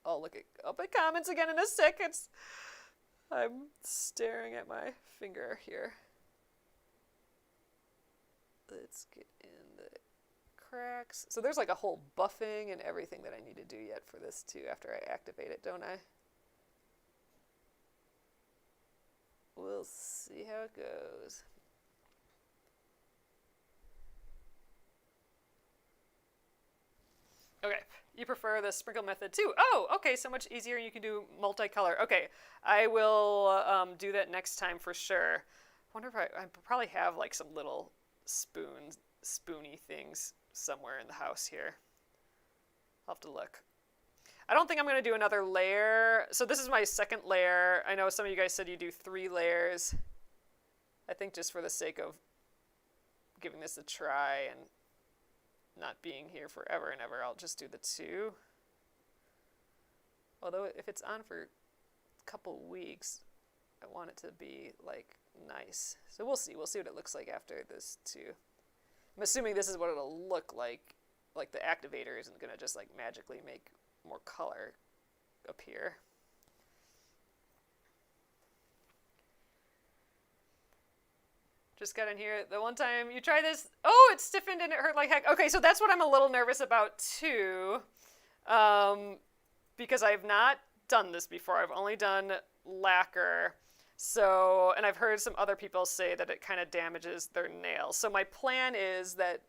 I'll look up at comments again in a sec. I'm staring at my finger here. Let's get in the cracks. So there's like a whole buffing and everything that I need to do yet for this too after I activate it, don't I? We'll see how it goes. Okay, you prefer the sprinkle method too. Oh, okay, so much easier. You can do multicolor. Okay, I will do that next time for sure. I wonder if I probably have like some little spoony things somewhere in the house here. I'll have to look. I don't think I'm going to do another layer. So this is my second layer. I know some of you guys said you do 3 layers. I think just for the sake of giving this a try and not being here forever and ever, I'll just do the 2. Although if it's on for a couple weeks, I want it to be like nice. So we'll see. We'll see what it looks like after this 2. I'm assuming this is what it'll look like. Like the activator isn't going to just like magically make more color appear. Just got in here. The one time you try this, oh, it stiffened and it hurt like heck. Okay, so that's what I'm a little nervous about too, because I've not done this before. I've only done lacquer. So, and I've heard some other people say that it kind of damages their nails. So my plan is that,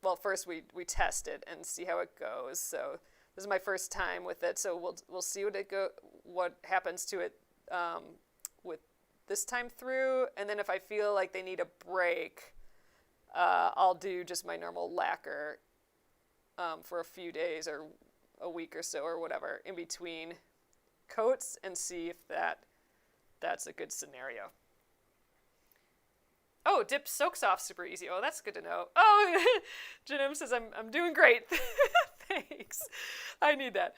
well, first we test it and see how it goes. So this is my first time with it. So we'll see what happens to it with this time through. And then if I feel like they need a break, I'll do just my normal lacquer for a few days or a week or so or whatever in between coats and see if that's a good scenario. Oh, dip soaks off super easy. Oh, that's good to know. Oh, Janim says I'm doing great. Thanks. I need that.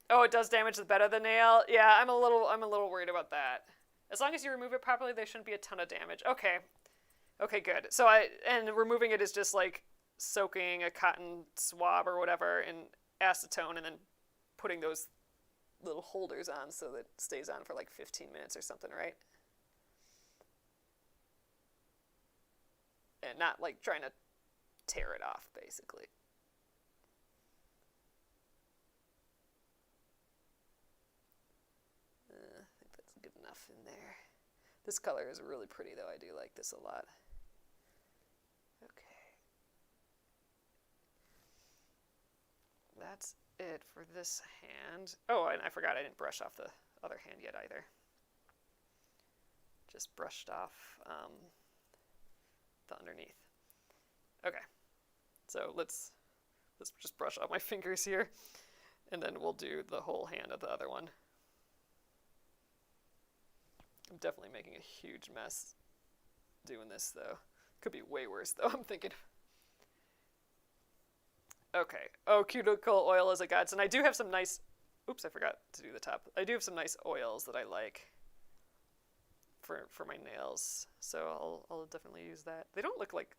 Oh, it does damage the bed of the nail. Yeah, I'm a little worried about that. As long as you remove it properly, there shouldn't be a ton of damage. Okay. Okay, good. So and removing it is just like soaking a cotton swab or whatever in acetone and then putting those little holders on so that it stays on for like 15 minutes or something, right? And not like trying to tear it off, basically. I think that's good enough in there. This color is really pretty, though. I do like this a lot. Okay. That's it for this hand. Oh, and I forgot I didn't brush off the other hand yet either. Just brushed off the underneath. Okay, so let's just brush off my fingers here, and then we'll do the whole hand of the other one. I'm definitely making a huge mess doing this, though. Could be way worse, though, I'm thinking. Okay. Oh, Cuticle Oil is a godsend. I do have some nice... Oops, I forgot to do the top. I do have some nice oils that I like for my nails, so I'll definitely use that. They don't look like...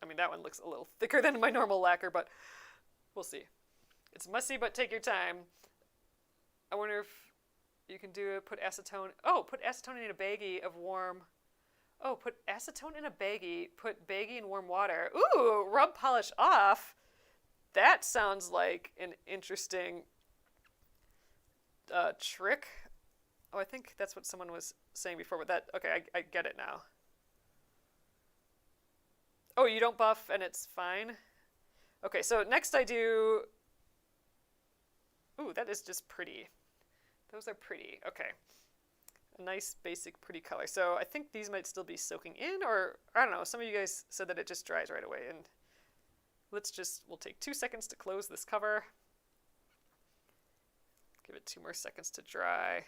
I mean, that one looks a little thicker than my normal lacquer, but we'll see. It's messy, but take your time. I wonder if you can do it, put acetone... Oh, put acetone in a baggie of warm... Oh, put acetone in a baggie, put baggie in warm water. Ooh, rub polish off. That sounds like an interesting trick. Oh, I think that's what someone was saying before, but that... Okay, I get it now. Oh, you don't buff and it's fine? Okay, so next I do... Ooh, that is just pretty. Those are pretty. Okay. A nice, basic, pretty color. So I think these might still be soaking in, or I don't know. Some of you guys said that it just dries right away. And we'll take 2 seconds to close this cover. Give it 2 more seconds to dry.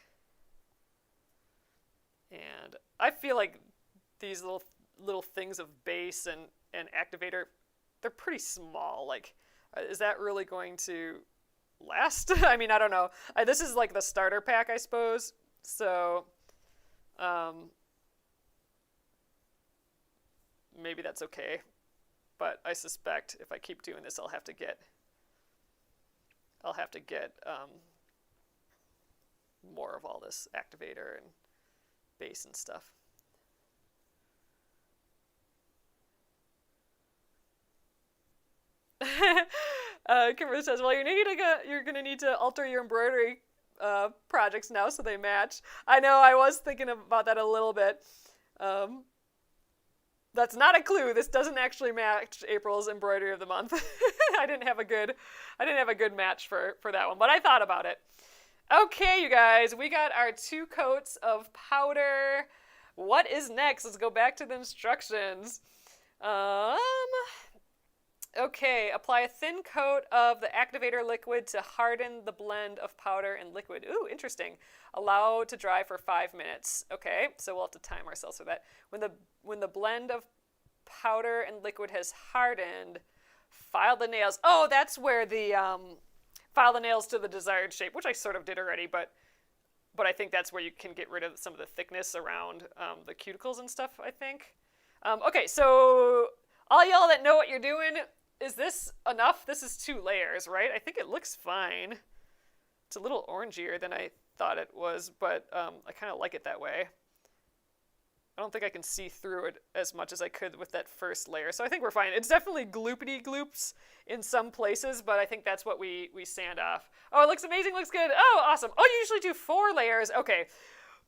And I feel like these little things of base and activator, they're pretty small. Like, is that really going to last? I mean, I don't know. This is like the starter pack, I suppose. So, maybe that's okay. But I suspect if I keep doing this, I'll have to get more of all this activator and base and stuff. Kimberly says, well, you're gonna need to alter your embroidery projects now so they match. I know, I was thinking about that a little bit. That's not a clue. This doesn't actually match April's embroidery of the month. I didn't have a good match for that one, but I thought about it. Okay, you guys, we got our 2 coats of powder. What is next? Let's go back to the instructions. Okay, apply a thin coat of the Activator liquid to harden the blend of powder and liquid. Ooh, interesting. Allow to dry for 5 minutes. Okay, so we'll have to time ourselves for that. When the blend of powder and liquid has hardened, file the nails. Oh, that's where the file the nails to the desired shape, which I sort of did already, but I think that's where you can get rid of some of the thickness around the cuticles and stuff, I think. Okay, so all y'all that know what you're doing, is this enough? This is 2 layers, right? I think it looks fine. It's a little orangier than I thought it was, but I kind of like it that way. I don't think I can see through it as much as I could with that first layer, so I think we're fine. It's definitely gloopity gloops in some places, but I think that's what we sand off. Oh, it looks amazing, looks good. Oh, awesome. Oh, you usually do 4 layers. Okay,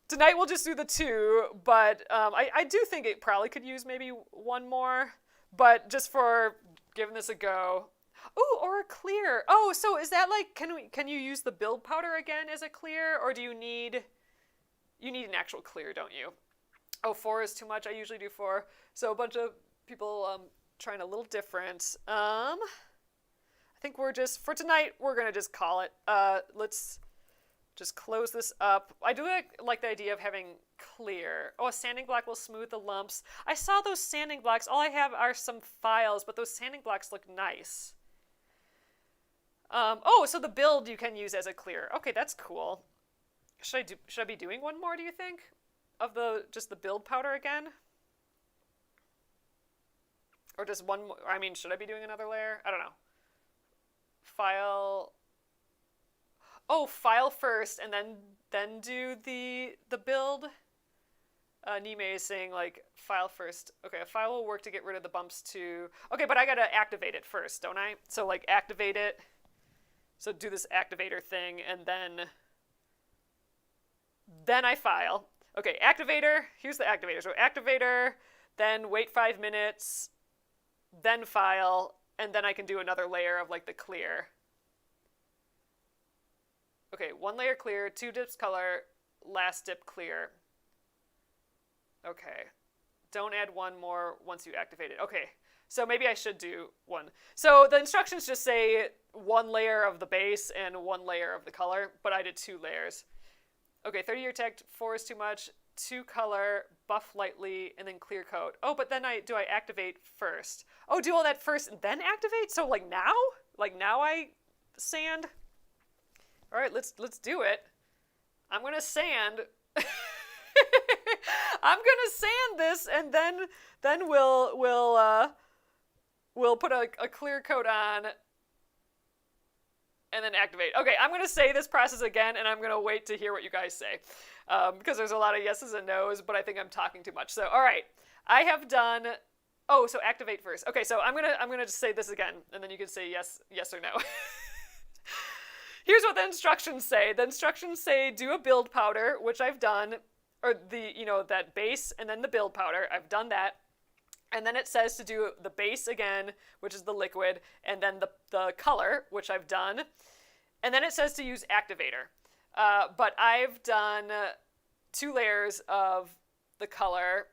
tonight we'll just do the 2, but I do think it probably could use maybe 1 more, but just for giving this a go. Oh, or a clear. Oh, so is that like, can you use the build powder again as a clear, or do you need an actual clear, don't you? Oh, 4 is too much. I usually do 4. So a bunch of people trying a little different. I think for tonight, we're going to just call it. Let's just close this up. I do like the idea of having clear. Oh, a sanding block will smooth the lumps. I saw those sanding blocks. All I have are some files, but those sanding blocks look nice. Oh, so the build you can use as a clear. Okay, that's cool. Should I be doing 1 more, do you think? Of just the build powder again? Or just 1 more? I mean, should I be doing another layer? I don't know. File. Oh, file first and then do the build. Nime is saying like file first. Okay, a file will work to get rid of the bumps too. Okay, but I gotta activate it first, don't I? So like activate it. So do this activator thing and then I file. Okay, activator, here's the activator. So activator, then wait 5 minutes, then file, and then I can do another layer of like the clear. Okay, 1 layer clear, 2 dips color, last dip clear. Okay, don't add 1 more once you activate it. Okay, so maybe I should do 1. So the instructions just say 1 layer of the base and 1 layer of the color, but I did 2 layers. Okay, 30-year tech, 4 is too much, 2 color, buff lightly, and then clear coat. Oh, but then do I activate first? Oh, do all that first and then activate? So like now? Like now I sand? All right, let's do it. I'm gonna sand. I'm gonna sand this, and then we'll put a clear coat on. And then activate. Okay, I'm going to say this process again, and I'm going to wait to hear what you guys say. Because there's a lot of yeses and nos, but I think I'm talking too much. So, all right. I have done... Oh, so activate first. Okay, so I'm gonna just say this again, and then you can say yes or no. Here's what the instructions say. The instructions say do a build powder, which I've done. Or that base, and then the build powder. I've done that. And then it says to do the base again, which is the liquid, and then the color, which I've done. And then it says to use Activator. But I've done 2 layers of the color.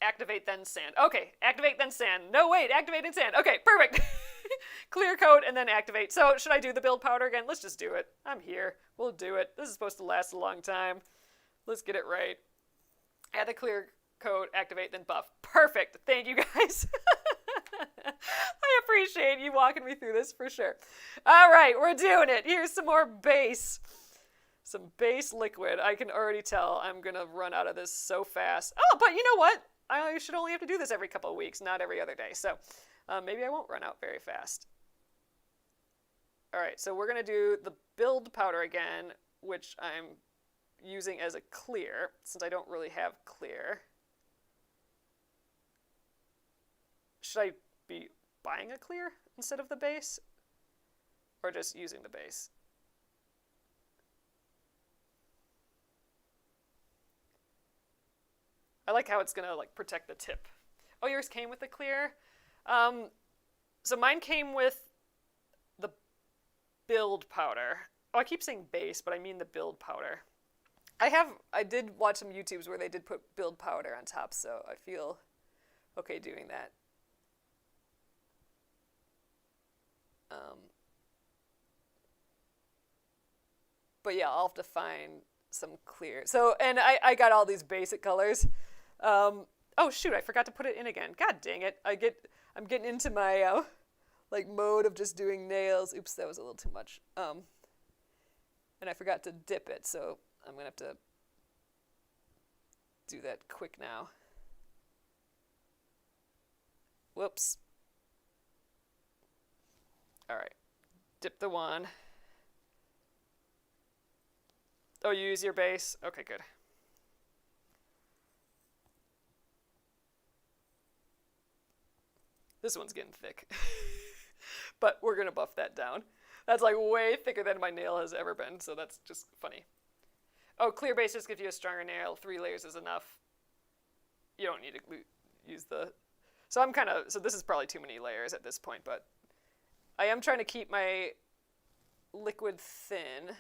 Activate, then sand. Okay, activate, then sand. No, wait, activate and sand. Okay, perfect. Clear coat and then activate. So should I do the build powder again? Let's just do it. I'm here. We'll do it. This is supposed to last a long time. Let's get it right. Add the clear coat, activate, then buff. Perfect. Thank you, guys. I appreciate you walking me through this for sure. All right, we're doing it. Here's some more base. Some base liquid. I can already tell I'm going to run out of this so fast. Oh, but you know what? I should only have to do this every couple of weeks, not every other day. So maybe I won't run out very fast. All right, so we're going to do the build powder again, which I'm using as a clear, since I don't really have clear. Should I be buying a clear instead of the base? Or just using the base? I like how it's gonna like protect the tip. Oh, yours came with the clear? So mine came with the build powder. Oh, I keep saying base, but I mean the build powder. I did watch some YouTubes where they did put build powder on top, so I feel okay doing that. But yeah, I'll have to find some clear. So, and I got all these basic colors. Oh shoot, I forgot to put it in again. God dang it. I'm getting into my like mode of just doing nails. Oops, that was a little too much. And I forgot to dip it, so I'm gonna have to do that quick now. Whoops. All right, dip the one. Oh, you use your base? Okay, good. This one's getting thick. But we're going to buff that down. That's like way thicker than my nail has ever been, so that's just funny. Oh, clear base just gives you a stronger nail. 3 layers is enough. You don't need to use the... So this is probably too many layers at this point, but I am trying to keep my liquid thin.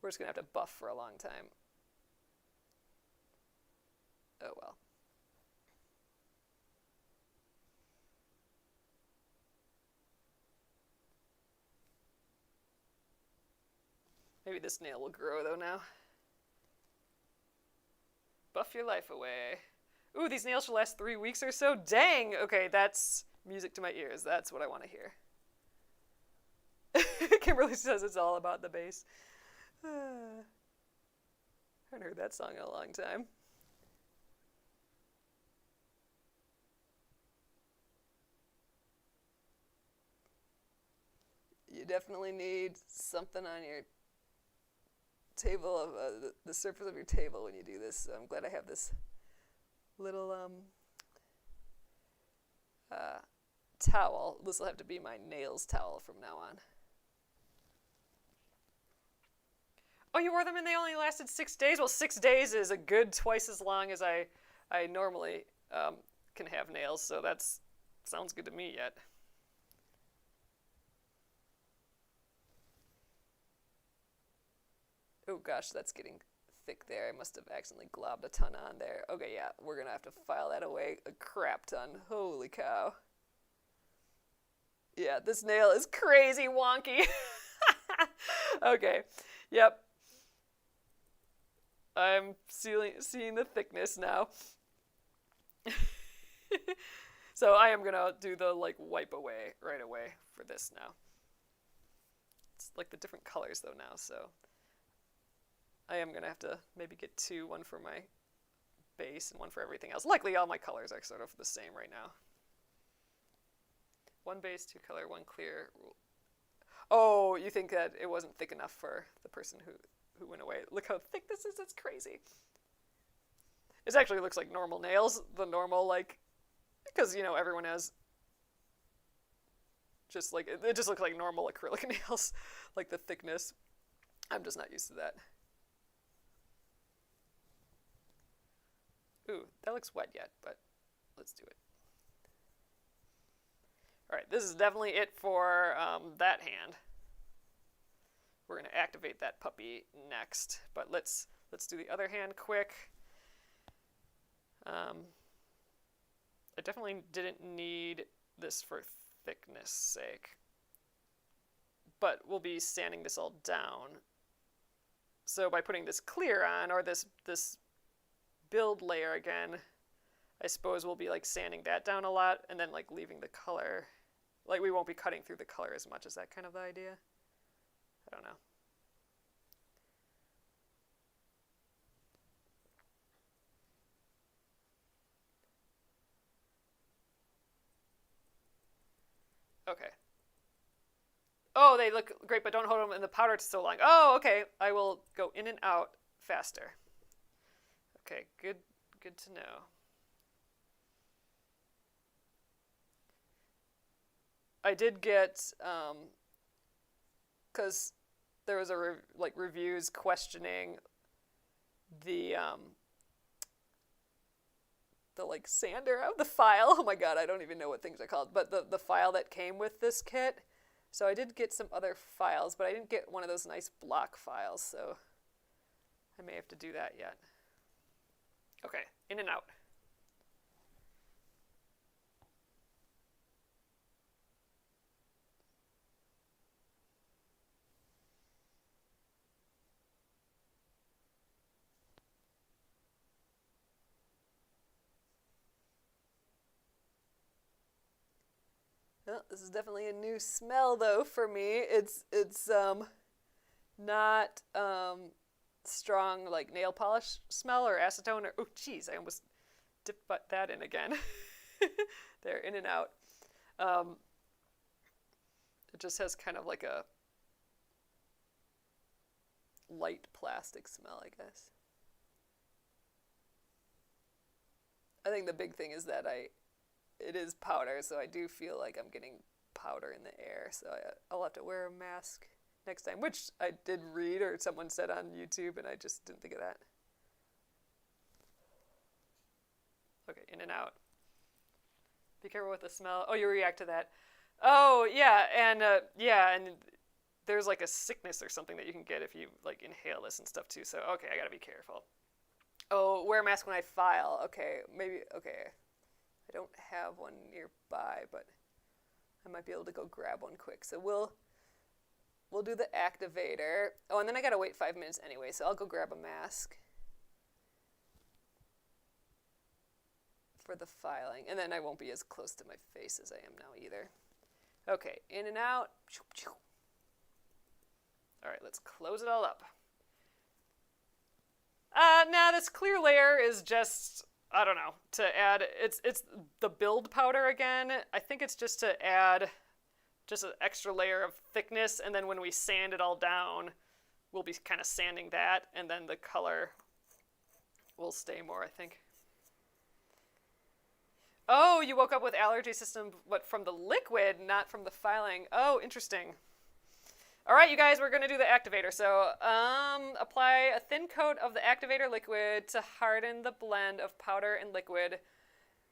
We're just going to have to buff for a long time. Oh, well. Maybe this nail will grow, though, now. Buff your life away. Ooh, these nails should last 3 weeks or so? Dang! Okay, that's music to my ears. That's what I want to hear. Kimberly says it's all about the bass. I haven't heard that song in a long time. You definitely need something on your table of the surface of your table when you do this. So I'm glad I have this little towel. This will have to be my nails towel from now on. Oh, you wore them and they only lasted 6 days? Well, 6 days is a good twice as long as I normally can have nails, so that's sounds good to me yet. Oh gosh, that's getting thick there. I must have accidentally globbed a ton on there. Okay, yeah, we're going to have to file that away a crap ton. Holy cow. Yeah, this nail is crazy wonky. Okay, yep. I'm seeing the thickness now. So I am going to do the like wipe away right away for this now. It's like the different colors though now, so I am going to have to maybe get 2, one for my base and one for everything else. Luckily, all my colors are sort of the same right now. 1 base, 2 color, 1 clear. Oh, you think that it wasn't thick enough for the person who went away. Look how thick this is. It's crazy. It actually looks like normal nails. The normal, like, because, you know, everyone has just like, it just looks like normal acrylic nails, like the thickness. I'm just not used to that. Ooh, that looks wet yet, but let's do it. All right, this is definitely it for that hand. We're going to activate that puppy next, but let's do the other hand quick. I definitely didn't need this for thickness sake, but we'll be sanding this all down. So by putting this clear on, or this build layer again, I suppose we'll be like sanding that down a lot and then like leaving the color, like we won't be cutting through the color as much. Is that kind of the idea? I don't know. Okay. Oh, they look great, but don't hold them in the powder so long. Oh, okay. I will go in and out faster. Okay, good to know. I did get, because there was a reviews questioning the like sander of the file. Oh my god, I don't even know what things are called, but the file that came with this kit. So I did get some other files, but I didn't get one of those nice block files, so I may have to do that yet. Okay, in and out. Well, this is definitely a new smell though for me. It's not strong like nail polish smell or acetone or oh geez, I almost dipped that in again. They're in and out. It just has kind of like a light plastic smell, I guess. I think the big thing is that it is powder, so I do feel like I'm getting powder in the air, so I'll have to wear a mask next time, which I did read or someone said on YouTube, and I just didn't think of that. Okay, in and out. Be careful with the smell. Oh, you react to that. Oh, yeah, and there's like a sickness or something that you can get if you like inhale this and stuff too, so okay, I gotta be careful. Oh, wear a mask when I file. Okay, maybe, okay. I don't have one nearby, but I might be able to go grab one quick. So we'll do the activator. Oh, and then I gotta wait 5 minutes anyway, so I'll go grab a mask for the filing. And then I won't be as close to my face as I am now either. Okay, in and out. All right, let's close it all up. Now this clear layer is just, I don't know, to add, it's the build powder again. I think it's just to add just an extra layer of thickness, and then when we sand it all down, we'll be kind of sanding that, and then the color will stay more, I think. Oh, you woke up with allergy system, but from the liquid, not from the filing. Oh, interesting. All right, you guys, we're going to do the activator. So apply a thin coat of the activator liquid to harden the blend of powder and liquid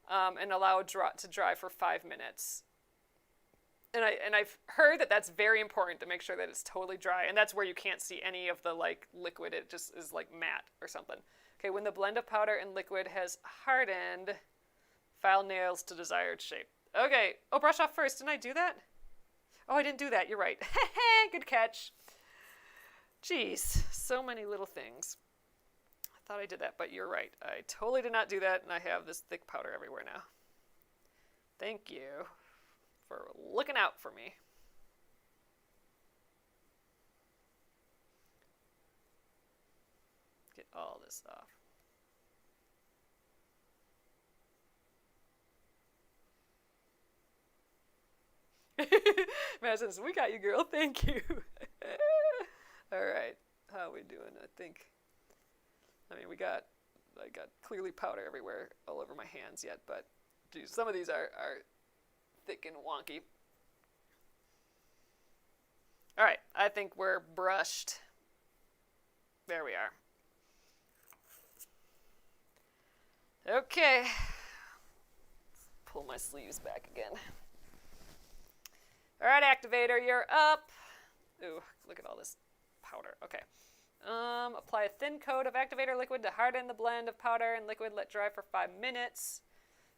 and allow it to dry for 5 minutes. And I've heard that that's very important to make sure that it's totally dry. And that's where you can't see any of the like liquid. It just is like matte or something. Okay, when the blend of powder and liquid has hardened, file nails to desired shape. Okay, oh, brush off first. Didn't I do that? Oh, I didn't do that. You're right. Good catch. Jeez, so many little things. I thought I did that, but you're right. I totally did not do that, and I have this thick powder everywhere now. Thank you for looking out for me. Get all this off. Madison says, we got you, girl. Thank you. All right. How are we doing? I mean, I got clearly powder everywhere, all over my hands yet, but geez, some of these are thick and wonky. All right. I think we're brushed. There we are. Okay. Let's pull my sleeves back again. All right, activator, you're up. Ooh, look at all this powder. Okay. Apply a thin coat of activator liquid to harden the blend of powder and liquid. Let dry for 5 minutes.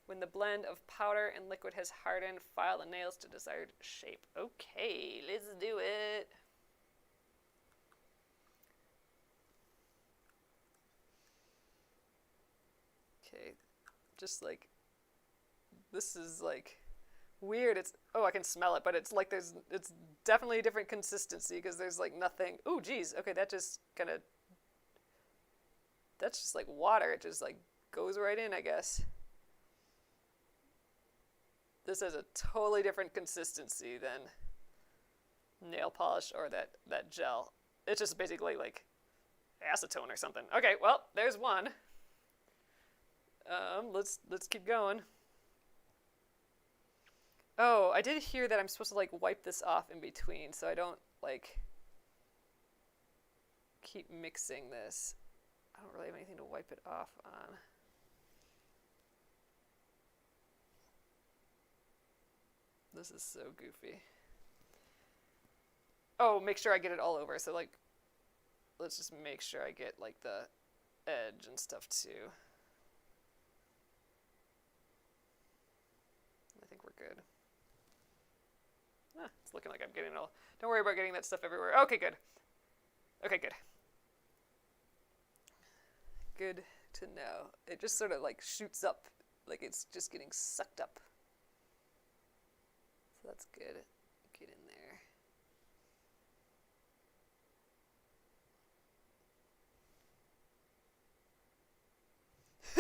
When the blend of powder and liquid has hardened, file the nails to desired shape. Okay, let's do it. Okay, just like, this is like weird. I can smell it, but it's like it's definitely a different consistency because there's like nothing. Ooh, geez. Okay, that's just like water. It just like goes right in, I guess. This has a totally different consistency than nail polish or that gel. It's just basically like acetone or something. Okay, well, there's one. Let's keep going. Oh, I did hear that I'm supposed to like wipe this off in between so I don't like keep mixing this. I don't really have anything to wipe it off on. This is so goofy. Oh, make sure I get it all over. So like, let's just make sure I get like the edge and stuff too. I think we're good. It's looking like I'm getting it all. Don't worry about getting that stuff everywhere. Okay, good. Okay, good. Good to know. It just sort of like shoots up, like it's just getting sucked up. So that's good. Get in there.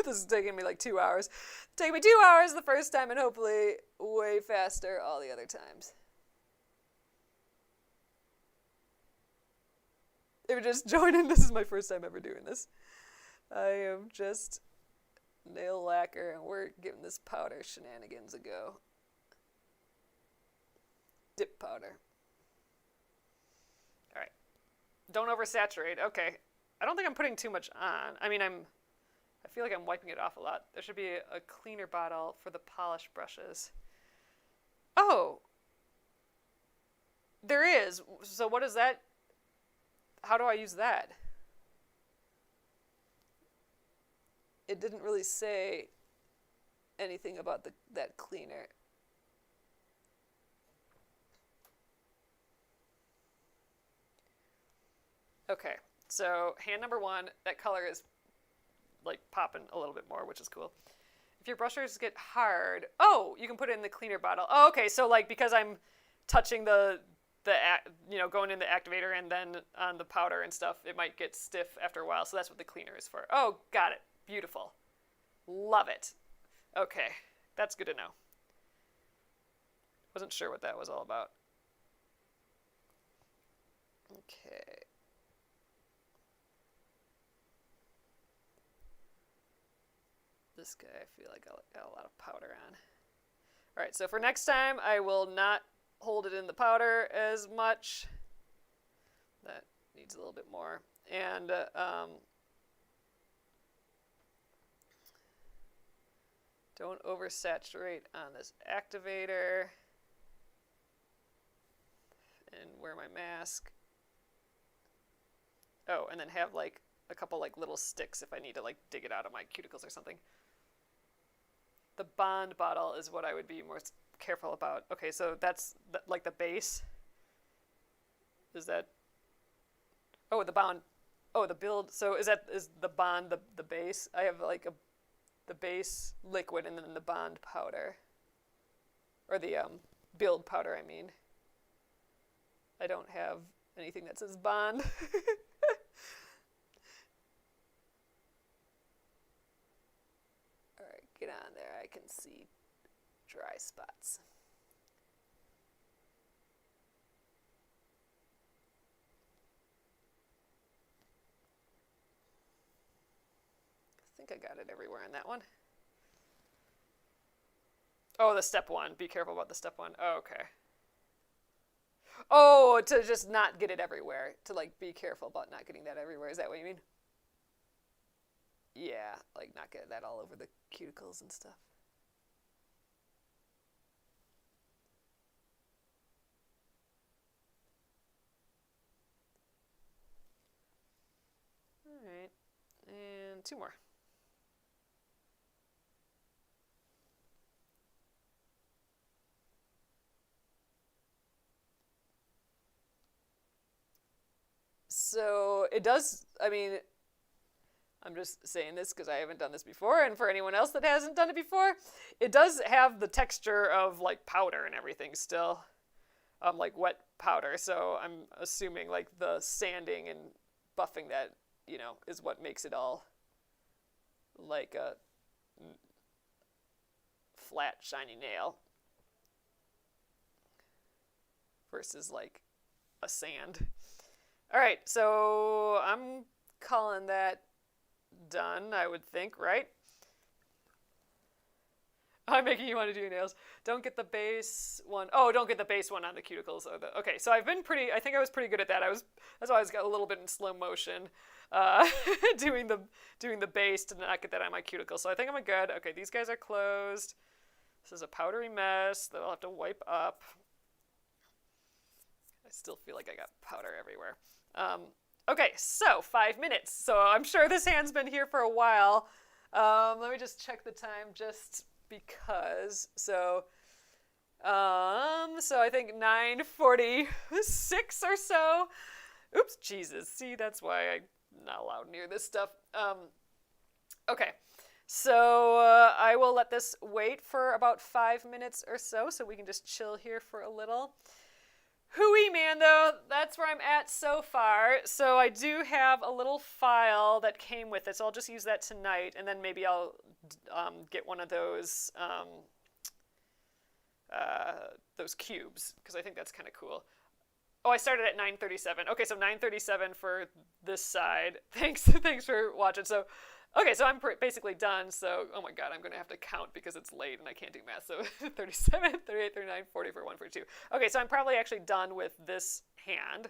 This is taking me like 2 hours. Take me 2 hours the first time and hopefully way faster all the other times. If you're just joining, this is my first time ever doing this. I am just nail lacquer and we're giving this powder shenanigans a go. Dip powder. Alright. Don't oversaturate. Okay. I don't think I'm putting too much on. I mean, I feel like I'm wiping it off a lot. There should be a cleaner bottle for the polish brushes. Oh! There is. So what is that? How do I use that? It didn't really say anything about that cleaner. Okay, so hand number 1, that color is like popping a little bit more, which is cool. If your brushers get hard, oh, you can put it in the cleaner bottle. Oh, okay, so like because I'm touching the going in the activator and then on the powder and stuff, it might get stiff after a while, so that's what the cleaner is for. Oh, got it. Beautiful. Love it. Okay, that's good to know. Wasn't sure what that was all about. Okay. This guy, I feel like I got a lot of powder on. All right, so for next time, I will not hold it in the powder as much. That needs a little bit more. And don't oversaturate on this activator. And wear my mask. Oh, and then have like a couple like little sticks if I need to like dig it out of my cuticles or something. The Bond bottle is what I would be more careful about. Okay, so that's like the base. Is that? Oh, the Bond. Oh, the build. So is the Bond the base? I have like the base liquid and then the Bond powder, or the build powder. I mean. I don't have anything that says Bond. Alright, get on there. I can see dry spots. I think I got it everywhere in that one. Oh, the step 1. Be careful about the step 1. Oh, okay. Oh, to just not get it everywhere. To like be careful about not getting that everywhere. Is that what you mean? Yeah, like not get that all over the cuticles and stuff. Alright, and 2 more. So it does, I mean, I'm just saying this because I haven't done this before, and for anyone else that hasn't done it before, it does have the texture of like powder and everything still, like wet powder. So I'm assuming like the sanding and buffing that, is what makes it all like a flat, shiny nail versus like a sand. All right, so I'm calling that done, I would think, right? I'm making you want to do your nails. Don't get the base one. Oh, don't get the base one on the cuticles. Okay, so I think I was pretty good at that. That's why I was got a little bit in slow motion, doing the base to not get that on my cuticle. So I think I'm good. Okay, these guys are closed. This is a powdery mess that I'll have to wipe up. I still feel like I got powder everywhere. Okay, so 5 minutes. So I'm sure this hand's been here for a while. Let me just check the time just because. So I think 9:46 or so. Oops, Jesus. See, that's why I'm not allowed near this stuff. Okay, so I will let this wait for about 5 minutes or so we can just chill here for a little. Hooey, man, though, that's where I'm at so far. So I do have a little file that came with it, so I'll just use that tonight, and then maybe I'll get one of those cubes, because I think that's kind of cool. Oh, I started at 9:37. Okay, so 9:37 for this side. Thanks for watching. So, okay, so I'm basically done. So, oh my God, I'm going to have to count because it's late and I can't do math. So 37, 38, 39, 40 for 1 for 2. Okay, so I'm probably actually done with this hand.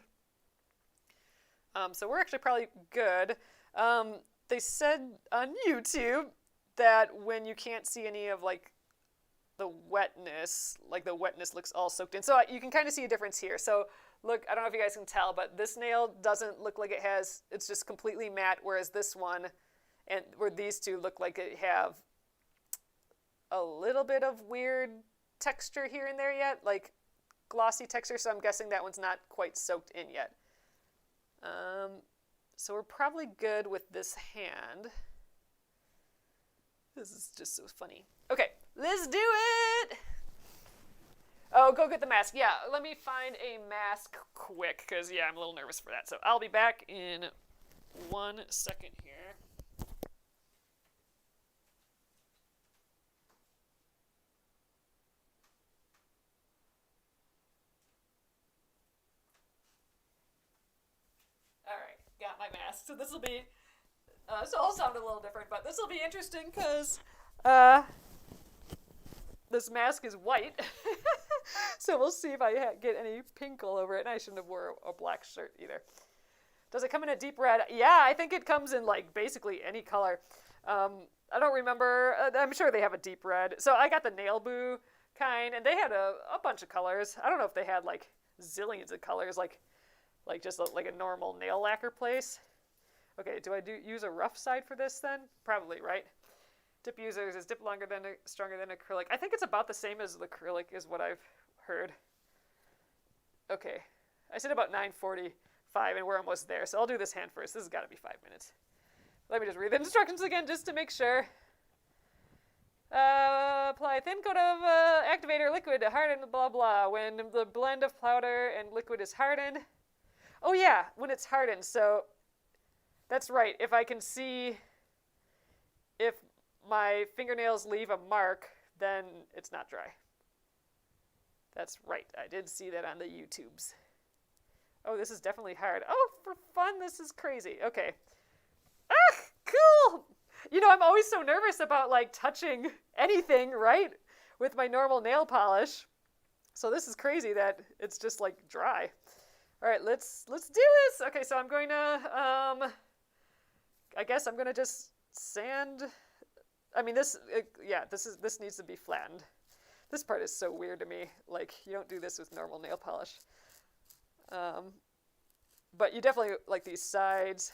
So we're actually probably good. They said on YouTube that when you can't see any of like the wetness looks all soaked in. So you can kind of see a difference here. So look, I don't know if you guys can tell, but this nail doesn't look like it's just completely matte, whereas this one and where these two look like it have a little bit of weird texture here and there yet, like glossy texture, so I'm guessing that one's not quite soaked in yet. So we're probably good with this hand. This is just so funny. Okay, let's do it! Oh, go get the mask. Yeah, let me find a mask quick, because, yeah, I'm a little nervous for that. So I'll be back in 1 second here. Alright, got my mask. So this will be, this will all sound a little different, but this will be interesting, because, this mask is white. So we'll see if I get any pink all over it. And I shouldn't have wore a black shirt either. Does it come in a deep red? Yeah, I think it comes in like basically any color. I don't remember. I'm sure they have a deep red. So I got the Nail Boo kind, and they had a bunch of colors. I don't know if they had like zillions of colors, like just like a normal nail lacquer place. Okay, do I use a rough side for this then? Probably, right? Dip users is dip stronger than acrylic. I think it's about the same as the acrylic is what I've heard. Okay, I said about 9:45 and we're almost there, so I'll do this hand first. This has got to be 5 minutes. Let me just read the instructions again just to make sure. Apply a thin coat of Activator liquid to harden blah blah when the blend of powder and liquid is hardened. Oh yeah, when it's hardened. So that's right. If I can see if my fingernails leave a mark, then it's not dry. That's right. I did see that on the YouTubes. Oh, this is definitely hard. Oh, for fun, this is crazy. Okay. Ah, cool! You know, I'm always so nervous about, like, touching anything, right? With my normal nail polish. So this is crazy that it's just, like, dry. All right, let's do this. Okay, so I'm going to, I guess I'm going to just sand. I mean, this needs to be flattened. This part is so weird to me. Like, you don't do this with normal nail polish. But you definitely, like, these sides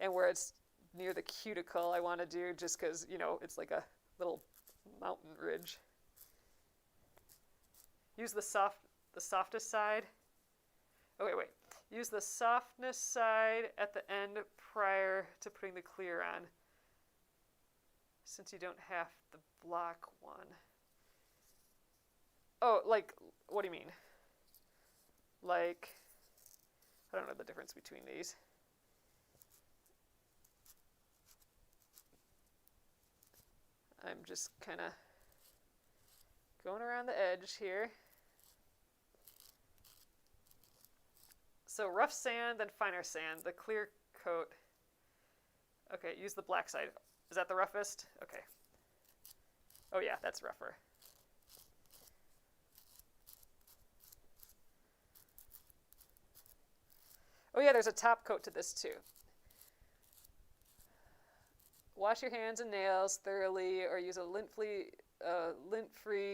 and where it's near the cuticle I want to do just because, you know, it's like a little mountain ridge. Use the softest side. Oh, wait. Use the softness side at the end prior to putting the clear on, since you don't have the block one. Oh, like, what do you mean? Like, I don't know the difference between these. I'm just kind of going around the edge here. So rough sand, then finer sand, the clear coat. Okay, use the black side. Is that the roughest? Okay. Oh yeah, that's rougher. Oh yeah, there's a top coat to this too. Wash your hands and nails thoroughly or use a lint-free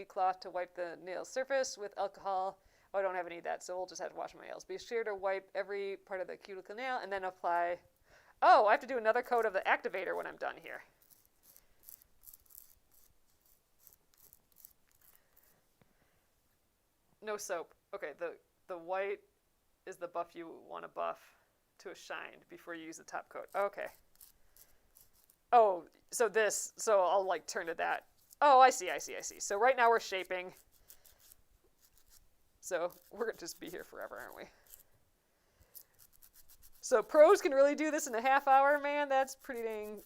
cloth to wipe the nail surface with alcohol. Oh, I don't have any of that, so we'll just have to wash my nails. Be sure to wipe every part of the cuticle nail and then apply... Oh, I have to do another coat of the activator when I'm done here. No soap. Okay, the white is the buff you want to buff to a shine before you use the top coat. Okay. Oh, so I'll like turn to that. Oh, I see. So right now we're shaping. So we're gonna just be here forever, aren't we? So pros can really do this in a half hour, man. That's pretty dang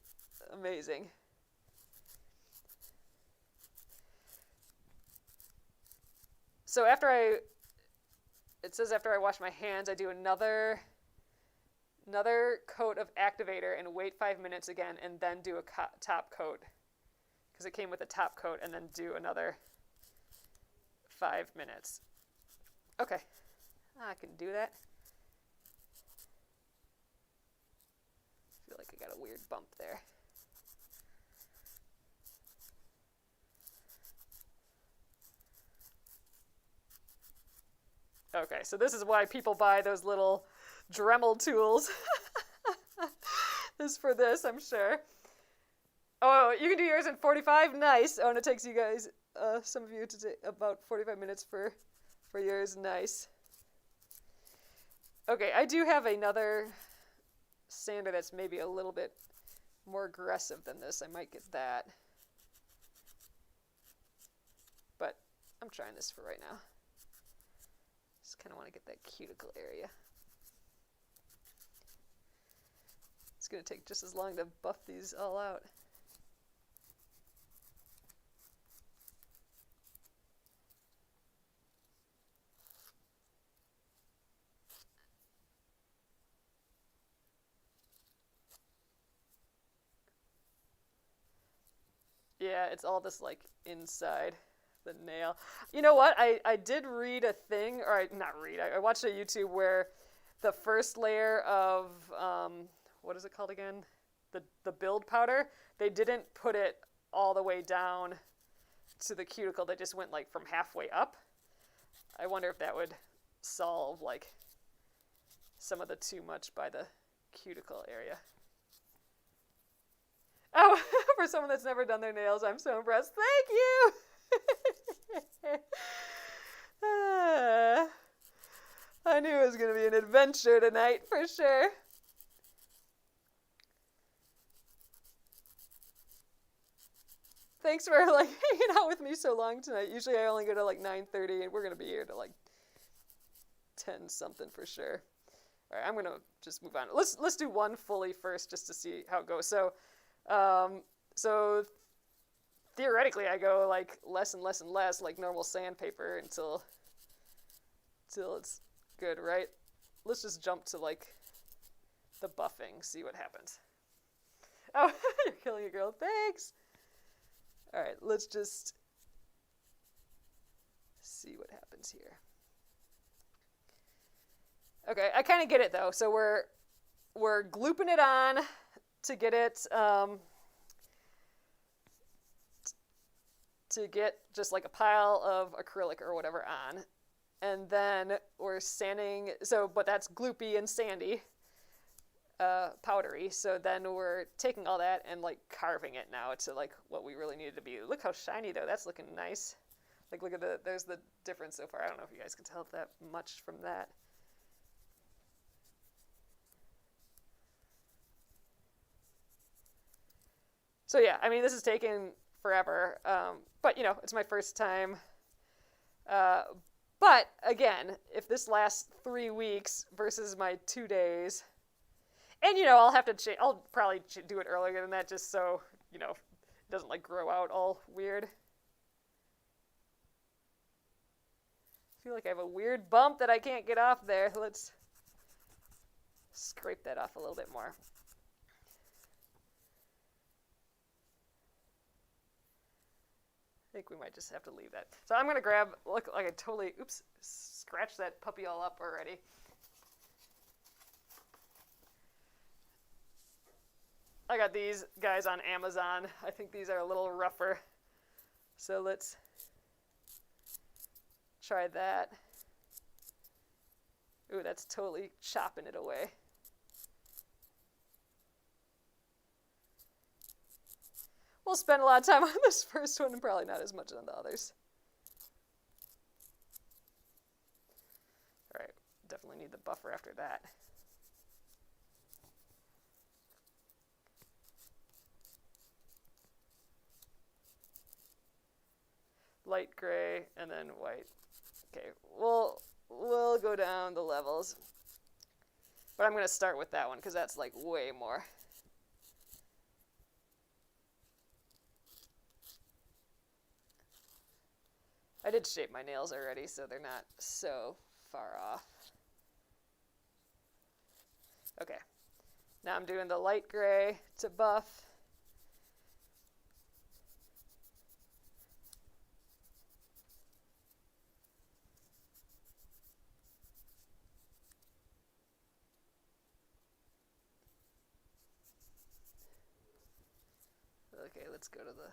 amazing. So it says after I wash my hands, I do another coat of activator and wait 5 minutes again and then do a top coat because it came with a top coat and then do another 5 minutes. Okay, I can do that. I feel like I got a weird bump there. Okay, so this is why people buy those little Dremel tools. This is for this, I'm sure. Oh, you can do yours in 45? Nice. Oh, and it takes you guys, some of you, to take about 45 minutes for yours. Nice. Okay, I do have another sander that's maybe a little bit more aggressive than this. I might get that. But I'm trying this for right now. Just kind of want to get that cuticle area. It's going to take just as long to buff these all out. Yeah, it's all this like inside the nail. You know what? I did read a thing, or not read, I watched a YouTube where the first layer of, what is it called again? The build powder, they didn't put it all the way down to the cuticle. They just went like from halfway up. I wonder if that would solve like some of the too much by the cuticle area. Oh, for someone that's never done their nails, I'm so impressed. Thank you! I knew it was going to be an adventure tonight, for sure. Thanks for like hanging out with me so long tonight. Usually I only go to like 9:30, and we're going to be here to like 10 something for sure. All right, I'm going to just move on. Let's do one fully first just to see how it goes. So theoretically, I go like less and less and less, like normal sandpaper, until it's good, right? Let's just jump to like the buffing, see what happens. Oh, you're killing a girl. Thanks. All right, let's just see what happens here. Okay, I kind of get it though. So we're glooping it on to get it to get just like a pile of acrylic or whatever on, and then we're sanding. But that's gloopy and sandy, powdery. So then we're taking all that and like carving it now to like what we really need it to be. Look how shiny though. That's looking nice. Like look at there's the difference so far. I don't know if you guys can tell that much from that. So yeah, I mean, this is taking forever, but you know, it's my first time. But again, if this lasts 3 weeks versus my 2 days, and you know, I'll probably do it earlier than that just so, you know, it doesn't like grow out all weird. I feel like I have a weird bump that I can't get off there. Let's scrape that off a little bit more. think we might just have to leave that. So I'm going to grab, look like I totally, oops, scratched that puppy all up already. I got these guys on Amazon. I think these are a little rougher. So let's try that. Ooh, that's totally chopping it away. We'll spend a lot of time on this first one and probably not as much on the others. All right, definitely need the buffer after that. Light gray and then white. Okay, we'll go down the levels. But I'm going to start with that one because that's like way more. I did shape my nails already, so they're not so far off. Okay, now I'm doing the light gray to buff. Okay, let's go to the...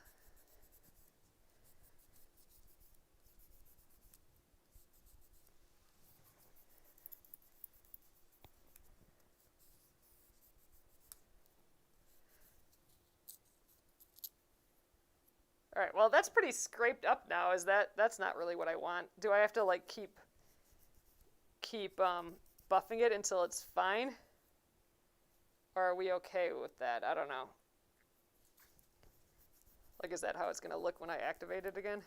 All right, well, that's pretty scraped up now. That's not really what I want. Do I have to like keep buffing it until it's fine? Or are we okay with that? I don't know. Like, is that how it's going to look when I activate it again?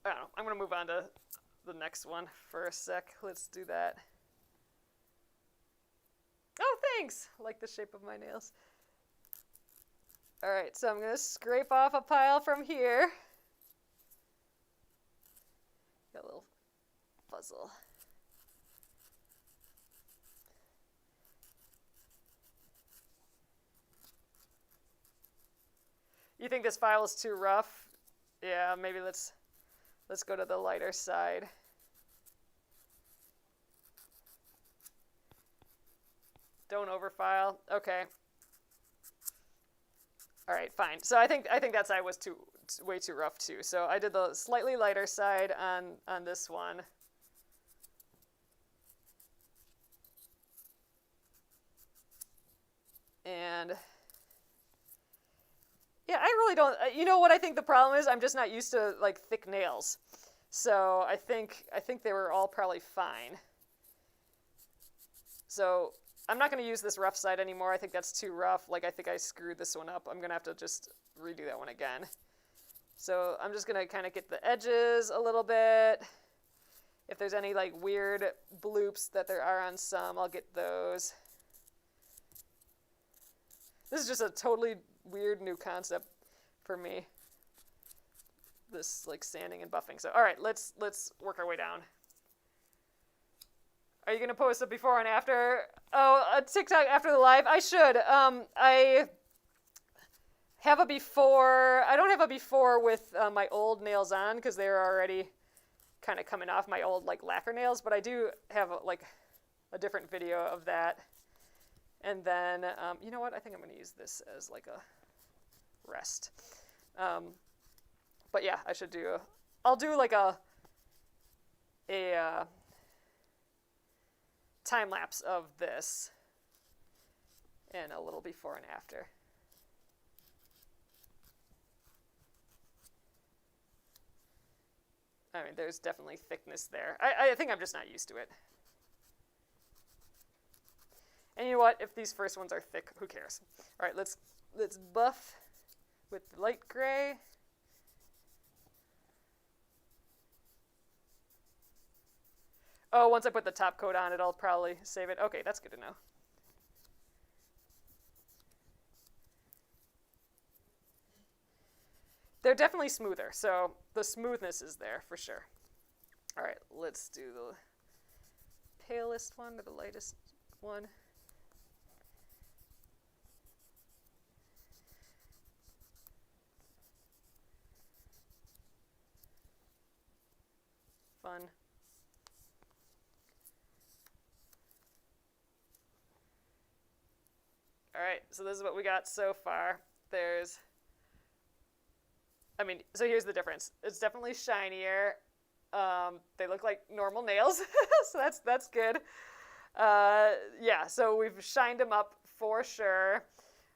I don't know. I'm going to move on to the next one for a sec. Let's do that. Oh, thanks! I like the shape of my nails. All right, so I'm going to scrape off a pile from here. Got a little puzzle. You think this file is too rough? Yeah, maybe let's go to the lighter side. Don't overfile. Okay. All right, fine. So I think that side was way too rough too. So I did the slightly lighter side on this one. And yeah, I really don't, you know what I think the problem is? I'm just not used to like thick nails. So I think they were all probably fine. So I'm not going to use this rough side anymore. I think that's too rough. Like, I think I screwed this one up. I'm going to have to just redo that one again. So I'm just going to kind of get the edges a little bit. If there's any like weird bloops that there are on some, I'll get those. This is just a totally weird new concept for me. This like sanding and buffing. So all right, let's work our way down. Are you going to post a before and after? Oh, a TikTok after the live? I should. I have a before. I don't have a before with my old nails on because they were already kind of coming off, my old like lacquer nails, but I do have like a different video of that. And then, you know what? I think I'm going to use this as like a rest. But yeah, I should do. I'll do like a time lapse of this and a little before and after. I mean, there's definitely thickness there. I think I'm just not used to it. And you know what? If these first ones are thick, who cares? All right, let's buff with light gray. Oh, once I put the top coat on, it'll probably save it. Okay, that's good to know. They're definitely smoother, so the smoothness is there for sure. All right, let's do the palest one or the lightest one. fun. All right, so this is what we got so far. So here's the difference. It's definitely shinier. They look like normal nails, so that's good. Yeah, so we've shined them up for sure.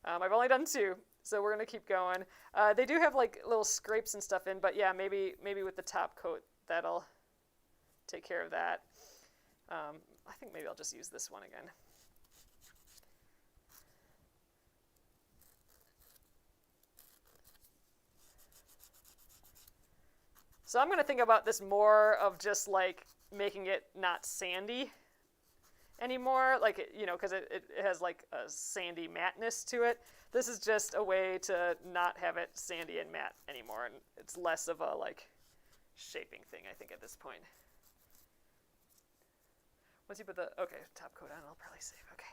I've only done 2, so we're gonna keep going. They do have like little scrapes and stuff in, but yeah, maybe with the top coat that'll take care of that. I think maybe I'll just use this one again. So I'm going to think about this more of just like making it not sandy anymore, like, you know, because it has like a sandy mattness to it. This is just a way to not have it sandy and matte anymore, and it's less of a like shaping thing, I think, at this point. Once you put the, okay, top coat on, I'll probably save, okay.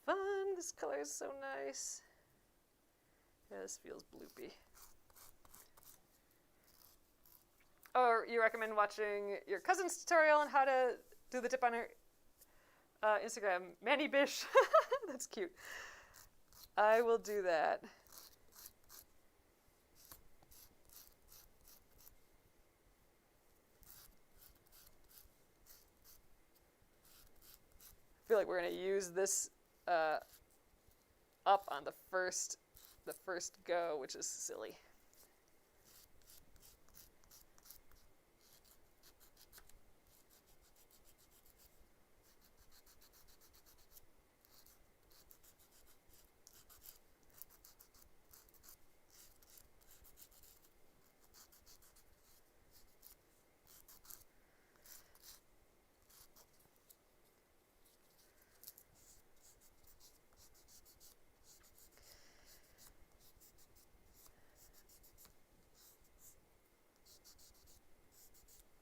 Fun, this color is so nice. Yeah, this feels bloopy. Or you recommend watching your cousin's tutorial on how to do the tip on her Instagram. Manny Bish. That's cute. I will do that. I feel like we're going to use this up on the first go, which is silly.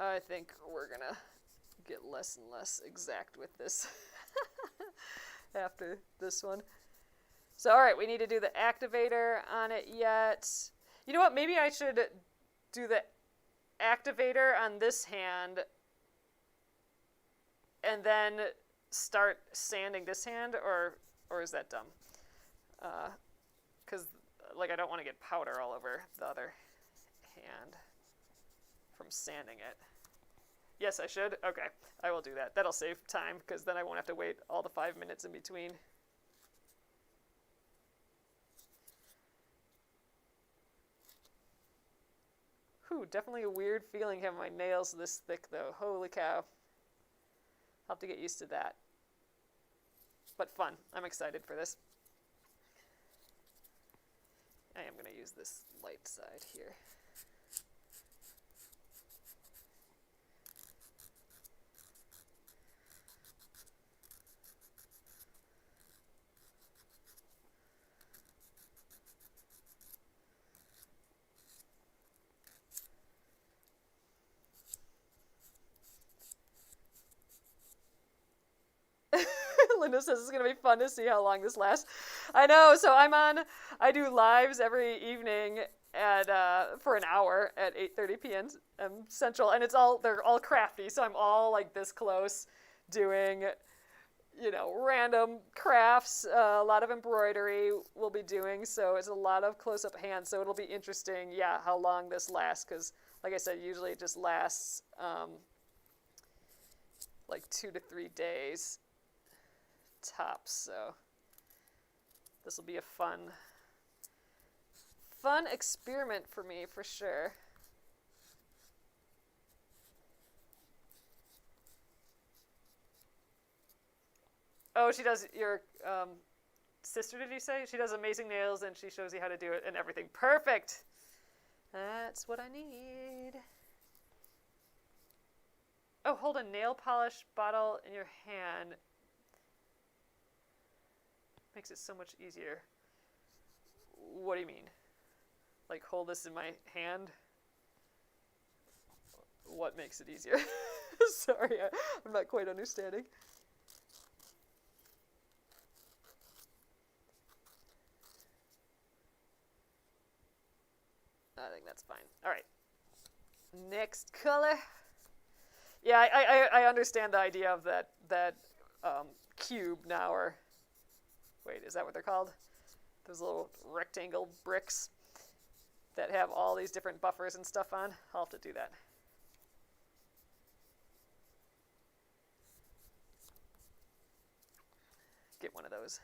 I think we're gonna get less and less exact with this after this one. So, all right, we need to do the activator on it yet. You know what? Maybe I should do the activator on this hand and then start sanding this hand, or is that dumb? Because like I don't want to get powder all over the other hand from sanding it. Yes, I should? Okay, I will do that. That'll save time, because then I won't have to wait all the 5 minutes in between. Whew, definitely a weird feeling having my nails this thick, though. Holy cow. I'll have to get used to that. But fun. I'm excited for this. I am going to use this light side here. Linda says it's going to be fun to see how long this lasts. I know, so I do lives every evening at for an hour at 8:30 p.m. Central, and they're all crafty, so I'm all like this close doing, you know, random crafts, a lot of embroidery we'll be doing, so it's a lot of close-up hands, so it'll be interesting, yeah, how long this lasts, because like I said, usually it just lasts like 2 to 3 days tops, so this will be a fun experiment for me, for sure. Oh, she does your sister, did you say? She does amazing nails, and she shows you how to do it and everything. Perfect! That's what I need. Oh, hold a nail polish bottle in your hand. Makes it so much easier. What do you mean? Like hold this in my hand? what makes it easier. Sorry, I'm not quite understanding. I think that's fine. All right. Next color. Yeah, I understand the idea of that cube now, or wait, is that what they're called? Those little rectangle bricks that have all these different buffers and stuff on. I'll have to do that. Get one of those.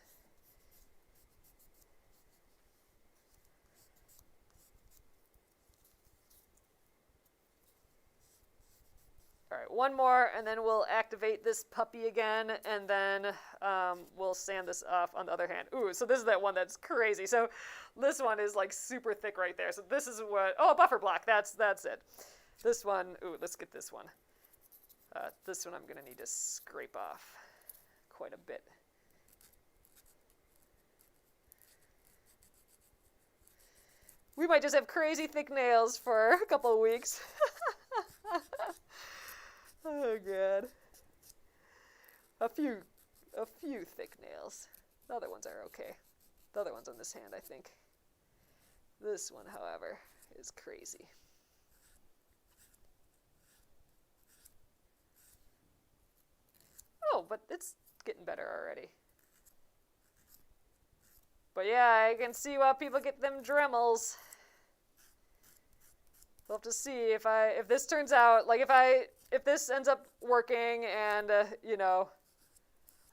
All right, one more, and then we'll activate this puppy again, and then we'll sand this off on the other hand. Ooh, so this is that one that's crazy. So this one is like super thick right there. So this is what, oh, buffer block, that's it. This one, ooh, let's get this one. This one I'm gonna need to scrape off quite a bit. We might just have crazy thick nails for a couple of weeks. Oh god. A few thick nails. The other ones are okay. The other one's on this hand, I think. This one, however, is crazy. Oh, but it's getting better already. But yeah, I can see why people get them Dremels. We'll have to see if this turns out, like if this ends up working and, you know,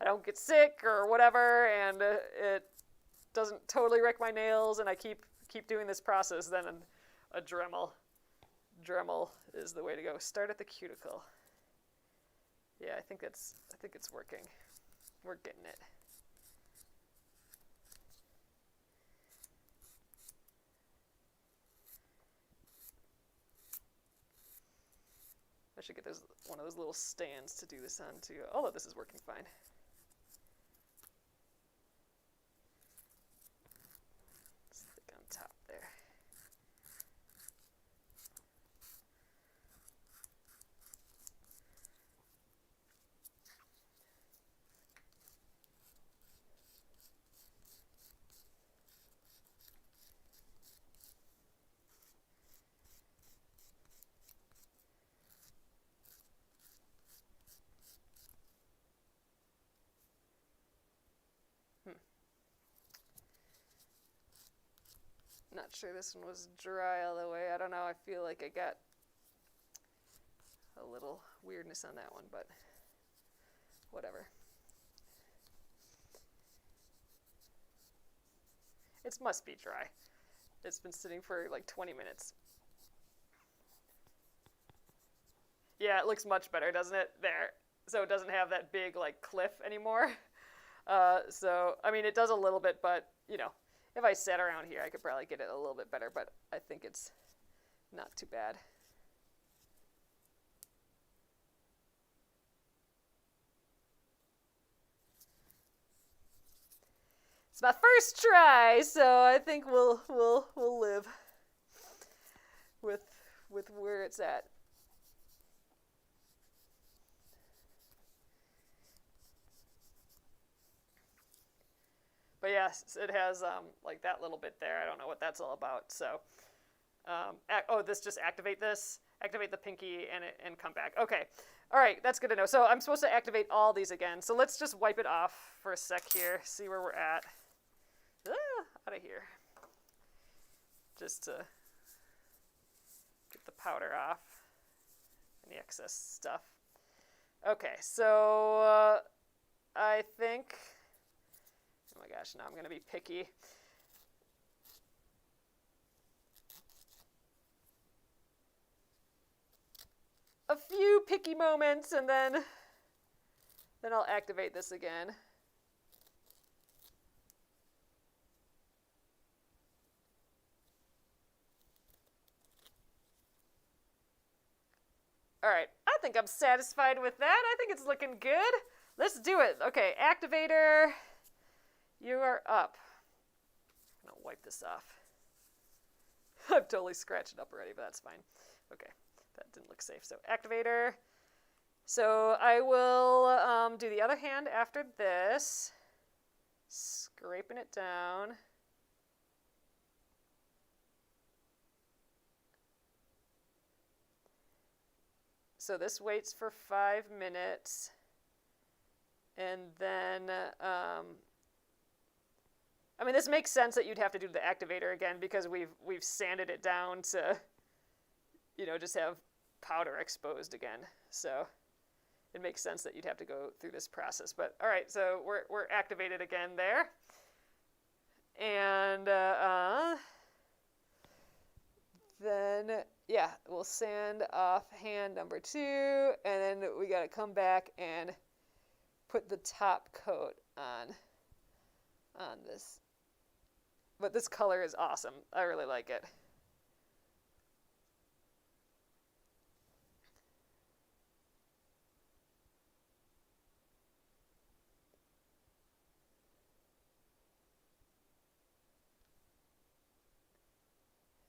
I don't get sick or whatever, and it doesn't totally wreck my nails, and I keep doing this process, then a Dremel is the way to go. Start at the cuticle. Yeah, I think it's working. We're getting it. I should get one of those little stands to do this on too. Although this is working fine. Stick on top there. Not sure this one was dry all the way. I don't know. I feel like I got a little weirdness on that one, but whatever. It must be dry. It's been sitting for like 20 minutes. Yeah, it looks much better, doesn't it? There. So it doesn't have that big like cliff anymore. So, I mean, it does a little bit, but, you know, if I sat around here, I could probably get it a little bit better, but I think it's not too bad. It's my first try, so I think we'll live with where it's at. But yes, it has like that little bit there. I don't know what that's all about. So, this just activate the pinky and come back. Okay, all right, that's good to know. So I'm supposed to activate all these again. So let's just wipe it off for a sec here, see where we're at. Out of here, just to get the powder off and the excess stuff. Okay, so I think. Oh my gosh, now I'm going to be picky. A few picky moments, and then I'll activate this again. All right, I think I'm satisfied with that. I think it's looking good. Let's do it. Okay, Activator. You are up. I'm going to wipe this off. I've totally scratched it up already, but that's fine. Okay, that didn't look safe. So Activator. So I will do the other hand after this. Scraping it down. So this waits for 5 minutes. And then, I mean, this makes sense that you'd have to do the activator again because we've sanded it down to, you know, just have powder exposed again. So it makes sense that you'd have to go through this process. But all right, so we're activated again there. And then, yeah, we'll sand off hand number 2, and then we got to come back and put the top coat on this. But this color is awesome. I really like it.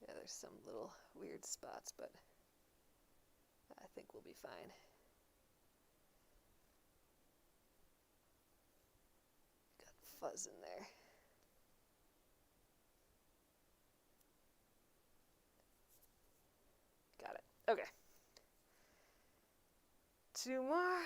Yeah, there's some little weird spots, but I think we'll be fine. Got fuzz in there. Got it. Okay. 2 more.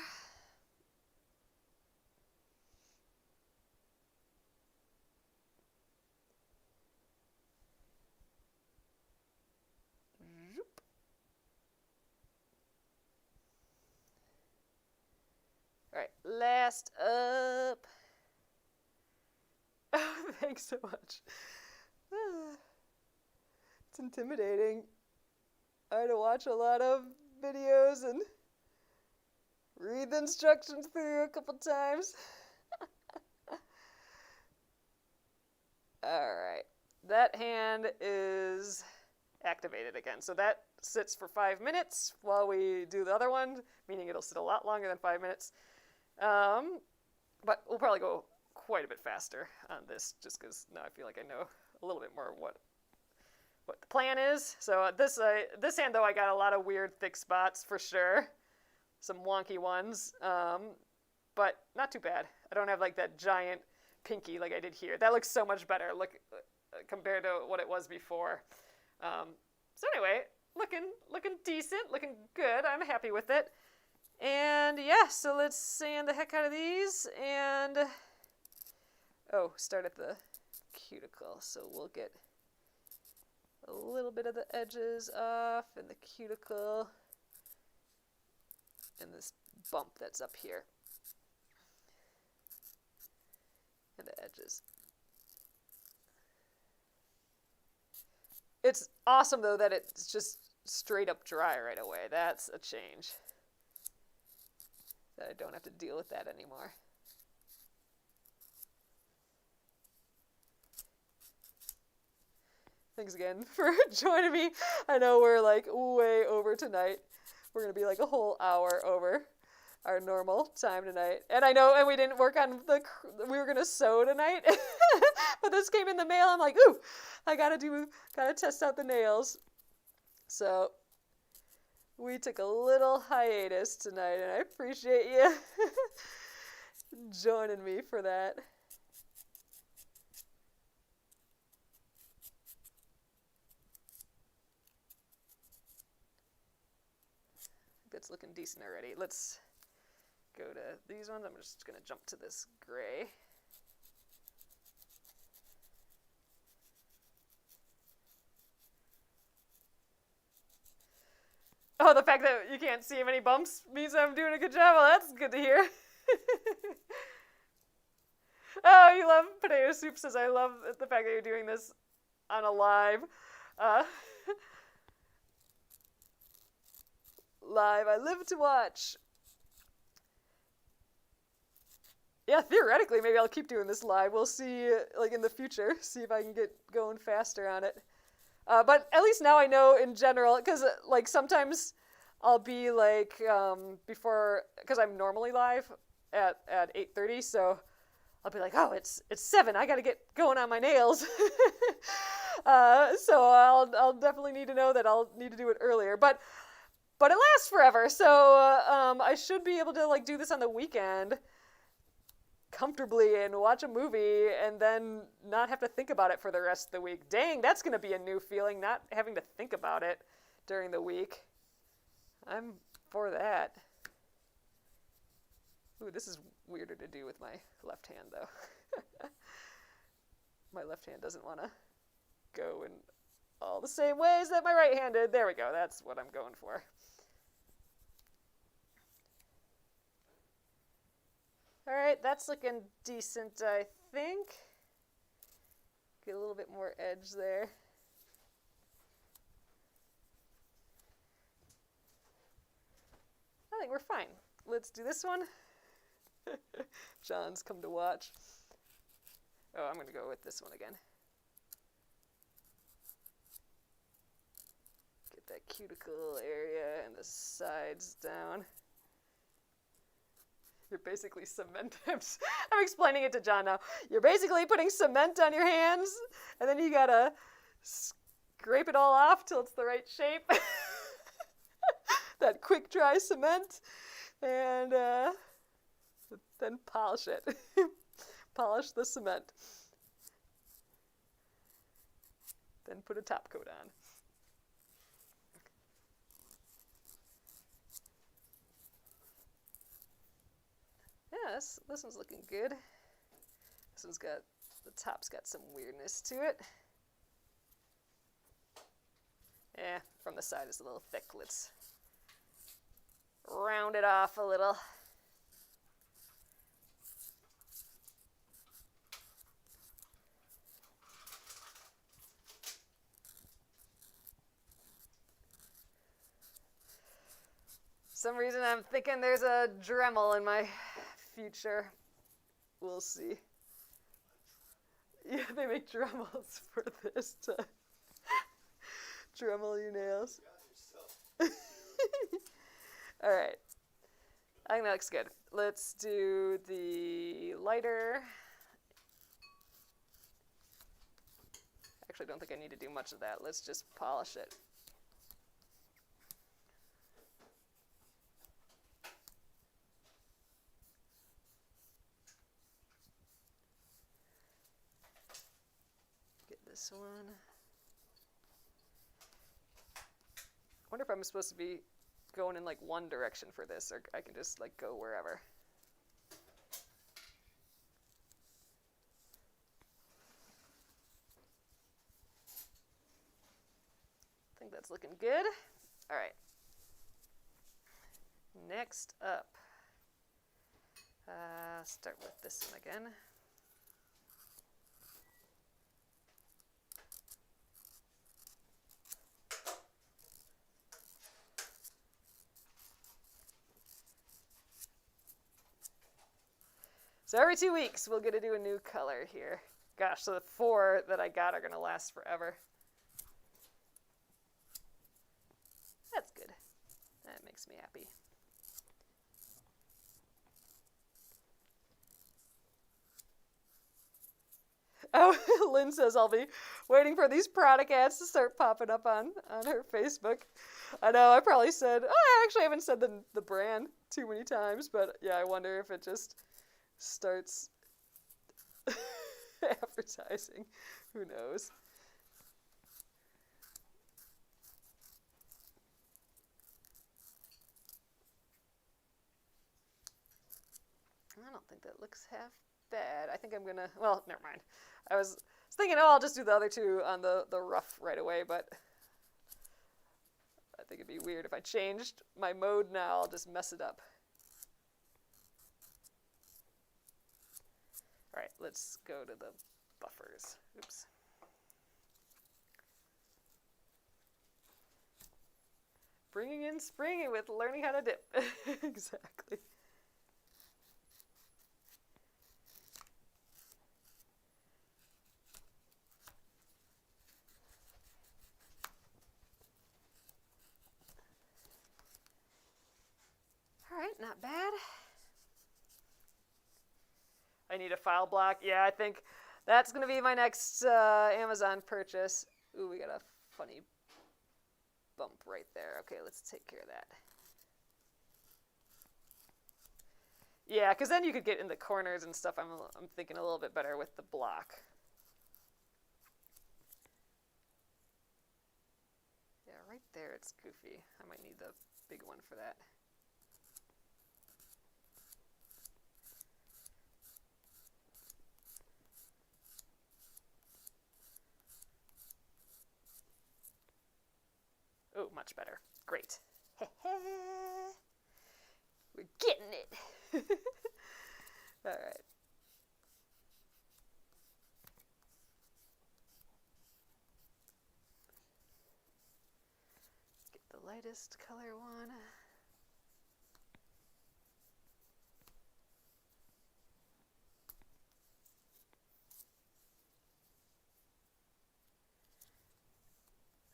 All right, last up. Oh, thanks so much. It's intimidating. I had to watch a lot of videos and read the instructions through a couple times. All right, that hand is activated again. So that sits for 5 minutes while we do the other one, meaning it'll sit a lot longer than 5 minutes. But we'll probably go quite a bit faster on this just because now I feel like I know a little bit more what the plan is. So this hand, though, I got a lot of weird thick spots for sure. Some wonky ones, but not too bad. I don't have like that giant pinky like I did here. That looks so much better compared to what it was before. So anyway, looking decent, looking good. I'm happy with it. And yeah, so let's sand the heck out of these and start at the cuticle. So we'll get a little bit of the edges off and the cuticle and this bump that's up here and the edges. It's awesome though that it's just straight up dry right away. That's a change. That I don't have to deal with that anymore. Thanks again for joining me. I know we're like way over tonight. We're going to be like a whole hour over our normal time tonight. And I know, and we didn't work on we were going to sew tonight. But this came in the mail. I'm like, ooh, I gotta test out the nails. So we took a little hiatus tonight, and I appreciate you joining me for that. That's looking decent already. Let's go to these ones. I'm just going to jump to this gray. Oh, the fact that you can't see many bumps means I'm doing a good job. Well, that's good to hear. Oh, you love potato soup, says I love the fact that you're doing this on a live. Live, I live to watch. Yeah, theoretically, maybe I'll keep doing this live. We'll see, like, in the future, see if I can get going faster on it. But at least now I know in general, because, like, sometimes I'll be, like, before, because I'm normally live at 8:30, so I'll be like, oh, it's 7, I gotta get going on my nails. So I'll definitely need to know that I'll need to do it earlier. But But it lasts forever, so I should be able to like do this on the weekend comfortably and watch a movie and then not have to think about it for the rest of the week. Dang, that's going to be a new feeling, not having to think about it during the week. I'm for that. Ooh, this is weirder to do with my left hand, though. My left hand doesn't want to go in all the same ways that my right hand did. There we go. That's what I'm going for. All right, that's looking decent, I think. Get a little bit more edge there. I think we're fine. Let's do this one. John's come to watch. Oh, I'm going to go with this one again. Get that cuticle area and the sides down. You're basically cement. I'm explaining it to John now. You're basically putting cement on your hands, and then you gotta scrape it all off till it's the right shape. That quick dry cement, and then polish it. Polish the cement. Then put a top coat on. Yeah, this one's looking good. This one's got, the top's got some weirdness to it. Yeah, from the side it's a little thick. Let's round it off a little. For some reason I'm thinking there's a Dremel in my future. We'll see. Yeah, they make Dremels for this to Dremel your nails. All right. I think that looks good. Let's do the lighter. Actually, I don't think I need to do much of that. Let's just polish it. This one. I wonder if I'm supposed to be going in like one direction for this, or I can just like go wherever. I think that's looking good. All right. Next up, start with this one again. So every 2 weeks, we'll get to do a new color here. Gosh, so the 4 that I got are going to last forever. That's good. That makes me happy. Oh, Lynn says I'll be waiting for these product ads to start popping up on her Facebook. I know, I probably said, oh, I actually haven't said the brand too many times, but yeah, I wonder if it just starts advertising. Who knows? I don't think that looks half bad. I think I'm gonna, well, never mind. I was thinking, oh, I'll just do the other 2 on the rough right away, but I think it'd be weird if I changed my mode now. I'll just mess it up. All right, let's go to the buffers. Oops. Bringing in spring with learning how to dip. Exactly. All right, not bad. I need a file block. Yeah, I think that's going to be my next Amazon purchase. Ooh, we got a funny bump right there. Okay, let's take care of that. Yeah, because then you could get in the corners and stuff. I'm thinking a little bit better with the block. Yeah, right there it's goofy. I might need the big one for that. Oh, much better. Great. We're getting it. All right. Get the lightest color one.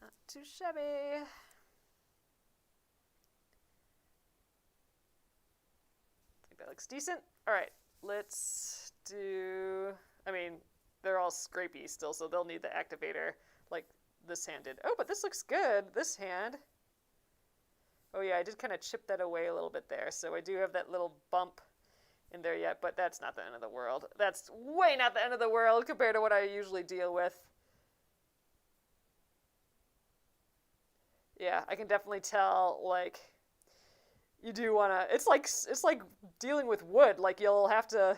Not too shabby. I think that looks decent. All right, let's do, I mean, they're all scrapey still, so they'll need the activator like this hand did. Oh, but this looks good, this hand. Oh yeah, I did kind of chip that away a little bit there, so I do have that little bump in there yet, but that's not the end of the world. That's way not the end of the world compared to what I usually deal with. Yeah, I can definitely tell, like, you do want to, it's like dealing with wood. Like, you'll have to,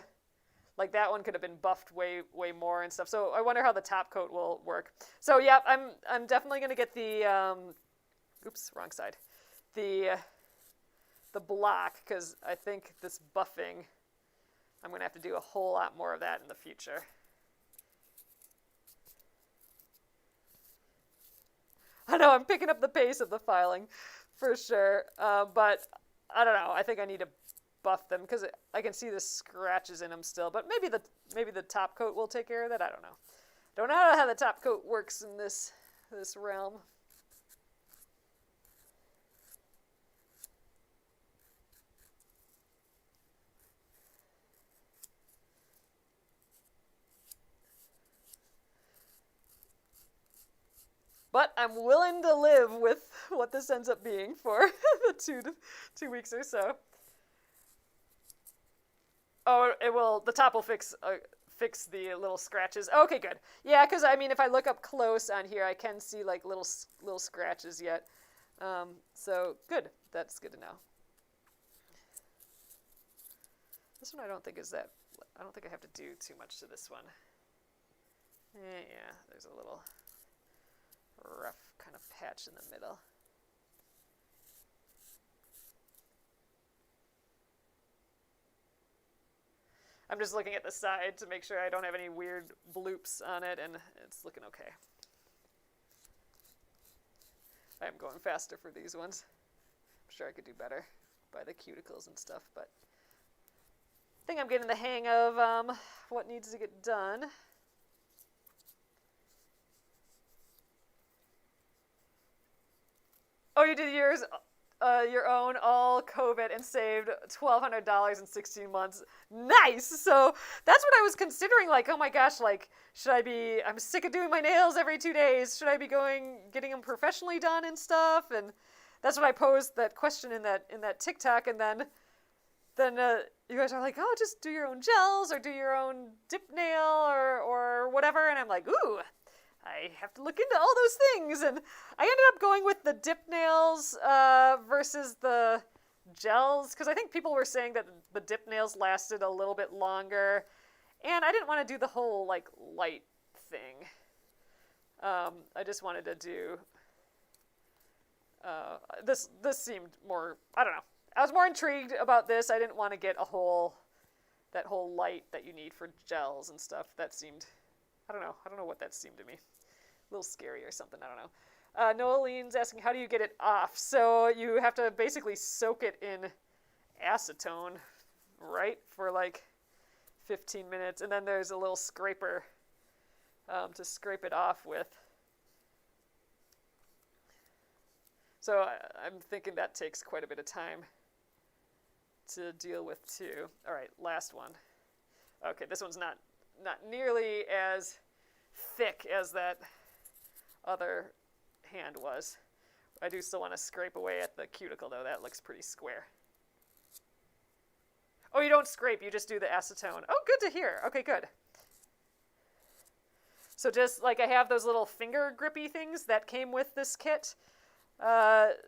like, that one could have been buffed way more and stuff. So I wonder how the top coat will work. So yeah, I'm definitely going to get the, oops, wrong side. The block, because I think this buffing, I'm going to have to do a whole lot more of that in the future. I know, I'm picking up the pace of the filing, for sure, but I don't know, I think I need to buff them, because I can see the scratches in them still, but maybe the top coat will take care of that, I don't know. Don't know how the top coat works in this realm. But I'm willing to live with what this ends up being for the 2 weeks or so. Oh, it will. The top will fix the little scratches. Okay, good. Yeah, because I mean, if I look up close on here, I can see like little scratches yet. So good. That's good to know. This one I don't think is that. I don't think I have to do too much to this one. Yeah, there's a little rough kind of patch in the middle. I'm just looking at the side to make sure I don't have any weird bloops on it, and it's looking okay. I'm going faster for these ones. I'm sure I could do better by the cuticles and stuff, but I think I'm getting the hang of what needs to get done. Oh, you did yours, your own, all COVID, and saved $1,200 in 16 months. Nice! So that's what I was considering, like, oh my gosh, like, should I be, I'm sick of doing my nails every 2 days. Should I be getting them professionally done and stuff? And that's what I posed that question in that TikTok, and then you guys are like, oh, just do your own gels, or do your own dip nail, or whatever, and I'm like, ooh, I have to look into all those things, and I ended up going with the dip nails versus the gels, because I think people were saying that the dip nails lasted a little bit longer, and I didn't want to do the whole, like, light thing. I just wanted to do, this seemed more, I don't know, I was more intrigued about this. I didn't want to get that whole light that you need for gels and stuff. That seemed, I don't know what that seemed to me. A little scary or something, I don't know. Noeline's asking, how do you get it off? So you have to basically soak it in acetone, right, for like 15 minutes, and then there's a little scraper to scrape it off with. So I'm thinking that takes quite a bit of time to deal with too. All right, last one. Okay, this one's not nearly as thick as that other hand was. I do still want to scrape away at the cuticle, though. That looks pretty square. Oh, you don't scrape. You just do the acetone. Oh, good to hear. Okay, good. So just like I have those little finger grippy things that came with this kit.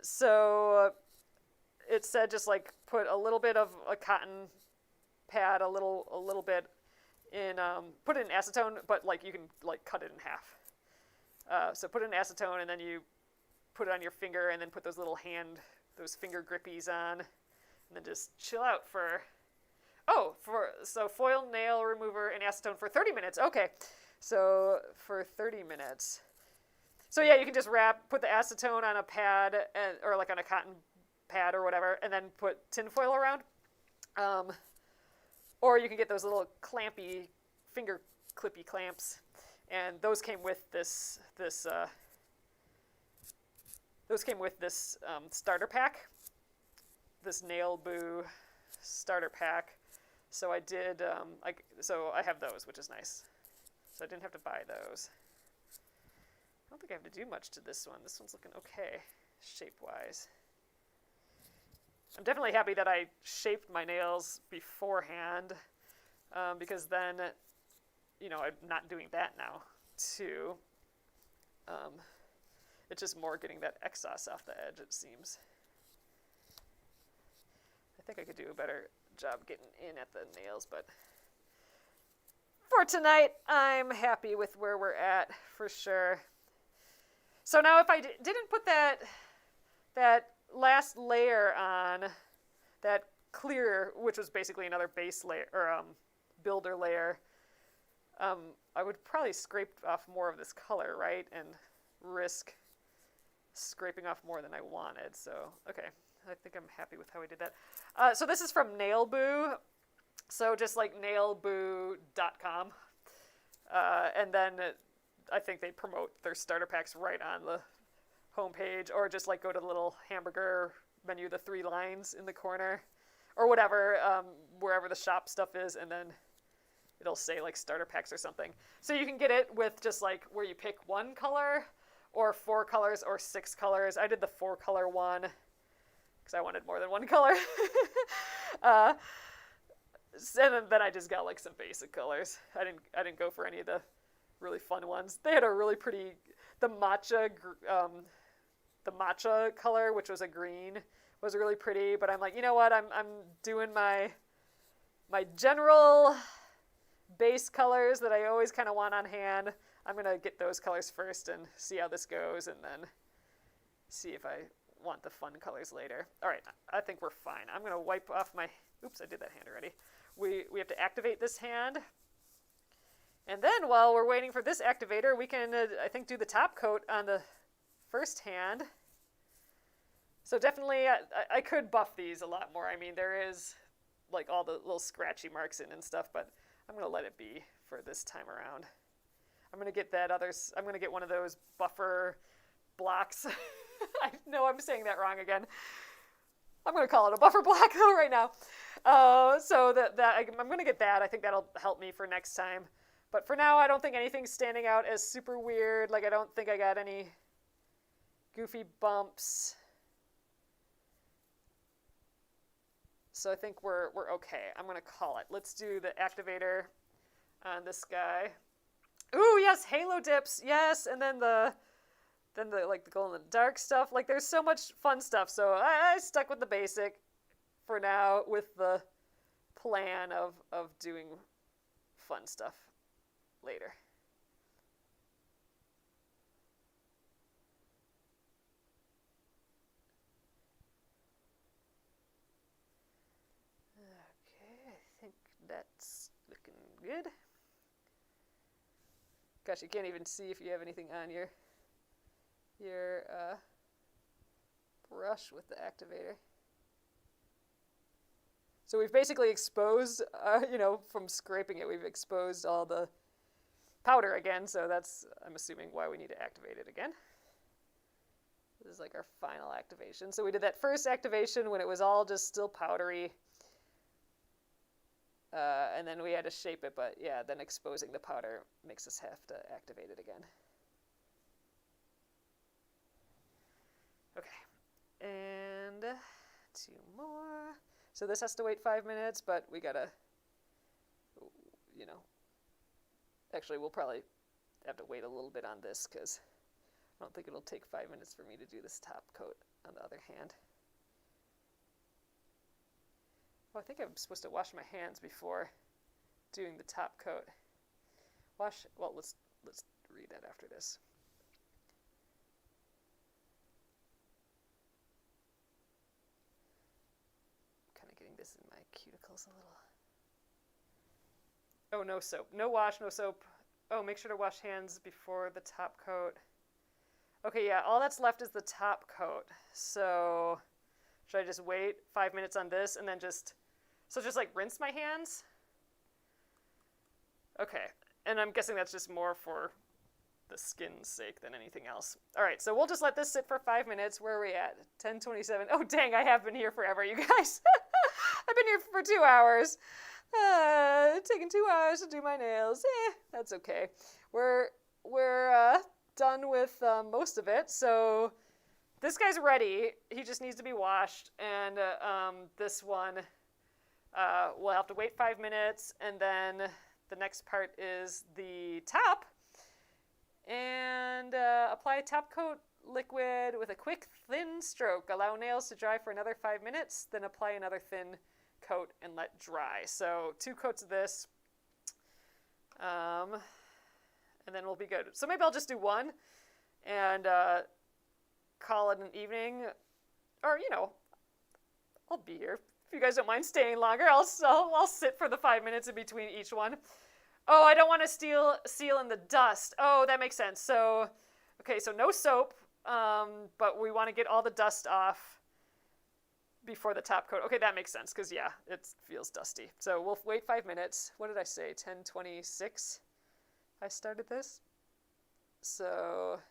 So it said just like put a little bit of a cotton pad, a little bit in, put it in acetone, but like you can like cut it in half. So put it in acetone and then you put it on your finger and then put those finger grippies on and then just chill out for, so foil nail remover and acetone for 30 minutes. Okay. So for 30 minutes. So yeah, you can just put the acetone on a pad or like on a cotton pad or whatever, and then put tinfoil around. Or you can get those little clampy, finger clippy clamps, and those came with this starter pack, this nail boo starter pack. So I did, so I have those, which is nice. So I didn't have to buy those. I don't think I have to do much to this one. This one's looking okay, shape-wise. I'm definitely happy that I shaped my nails beforehand, because then, you know, I'm not doing that now, too. It's just more getting that excess off the edge, it seems. I think I could do a better job getting in at the nails, but for tonight, I'm happy with where we're at, for sure. So now if I didn't put that last layer on, that clear, which was basically another base layer, or builder layer, I would probably scrape off more of this color, right? And risk scraping off more than I wanted. So, okay, I think I'm happy with how I did that. So this is from Nailboo. So just like nailboo.com. And then I think they promote their starter packs right on the homepage, or just like go to the little hamburger menu, the 3 lines in the corner, or whatever, wherever the shop stuff is, and then it'll say like starter packs or something. So you can get it with just like where you pick 1 color, or 4 colors, or 6 colors. I did the 4 color one because I wanted more than 1 color. And then I just got like some basic colors. I didn't go for any of the really fun ones. They had a really pretty, the matcha color, which was a green, was really pretty. But I'm like, you know what? I'm doing my general base colors that I always kind of want on hand. I'm gonna get those colors first and see how this goes, and then see if I want the fun colors later. All right, I think we're fine. I'm gonna wipe off my. Oops, I did that hand already. We have to activate this hand. And then while we're waiting for this activator, we can, I think, do the top coat on the first hand. So definitely, I could buff these a lot more. I mean, there is like all the little scratchy marks in and stuff, but I'm going to let it be for this time around. I'm going to get I'm going to get one of those buffer blocks. I know I'm saying that wrong again. I'm going to call it a buffer block though right now. So I'm going to get that. I think that'll help me for next time. But for now, I don't think anything's standing out as super weird. Like, I don't think I got any goofy bumps. So I think we're okay. I'm going to call it. Let's do the activator on this guy. Ooh, yes, halo dips. Yes, and then the like the glow in the dark stuff. Like, there's so much fun stuff. So I stuck with the basic for now, with the plan of doing fun stuff later. Okay, I think that's looking good. Gosh, you can't even see if you have anything on your brush with the activator. So we've basically exposed, from scraping it, we've exposed all the powder again, so that's, I'm assuming, why we need to activate it again. This is like our final activation. So we did that first activation when it was all just still powdery, and then we had to shape it, but yeah, then exposing the powder makes us have to activate it again. Okay, 2 more. So this has to wait 5 minutes, but we gotta, you know, actually we'll probably have to wait a little bit on this because I don't think it'll take 5 minutes for me to do this top coat on the other hand. Oh, I think I'm supposed to wash my hands before doing the top coat. Well, let's read that after this. Kind of getting this in my cuticles a little. Oh, no soap. No wash, no soap. Oh, make sure to wash hands before the top coat. Okay, yeah, all that's left is the top coat. So should I just wait 5 minutes on this and then just like rinse my hands? Okay, and I'm guessing that's just more for the skin's sake than anything else. All right, so we'll just let this sit for 5 minutes. Where are we at? 10:27. Oh, dang, I have been here forever, you guys. I've been here for 2 hours. Taking 2 hours to do my nails. That's okay. We're done with most of it. So this guy's ready. He just needs to be washed. And this one, we'll have to wait 5 minutes. And then the next part is the top. And apply top coat liquid with a quick, thin stroke. Allow nails to dry for another 5 minutes. Then apply another thin coat and let dry. So 2 coats of this. And then we'll be good. So maybe I'll just do one and call it an evening. Or, you know, I'll be here. If you guys don't mind staying longer, I'll sit for the 5 minutes in between each one. Oh, I don't want to seal in the dust. Oh, that makes sense. So, okay, so no soap, but we want to get all the dust off before the top coat. Okay, that makes sense because, yeah, it feels dusty. So we'll wait 5 minutes. What did I say? 10:26 I started this. So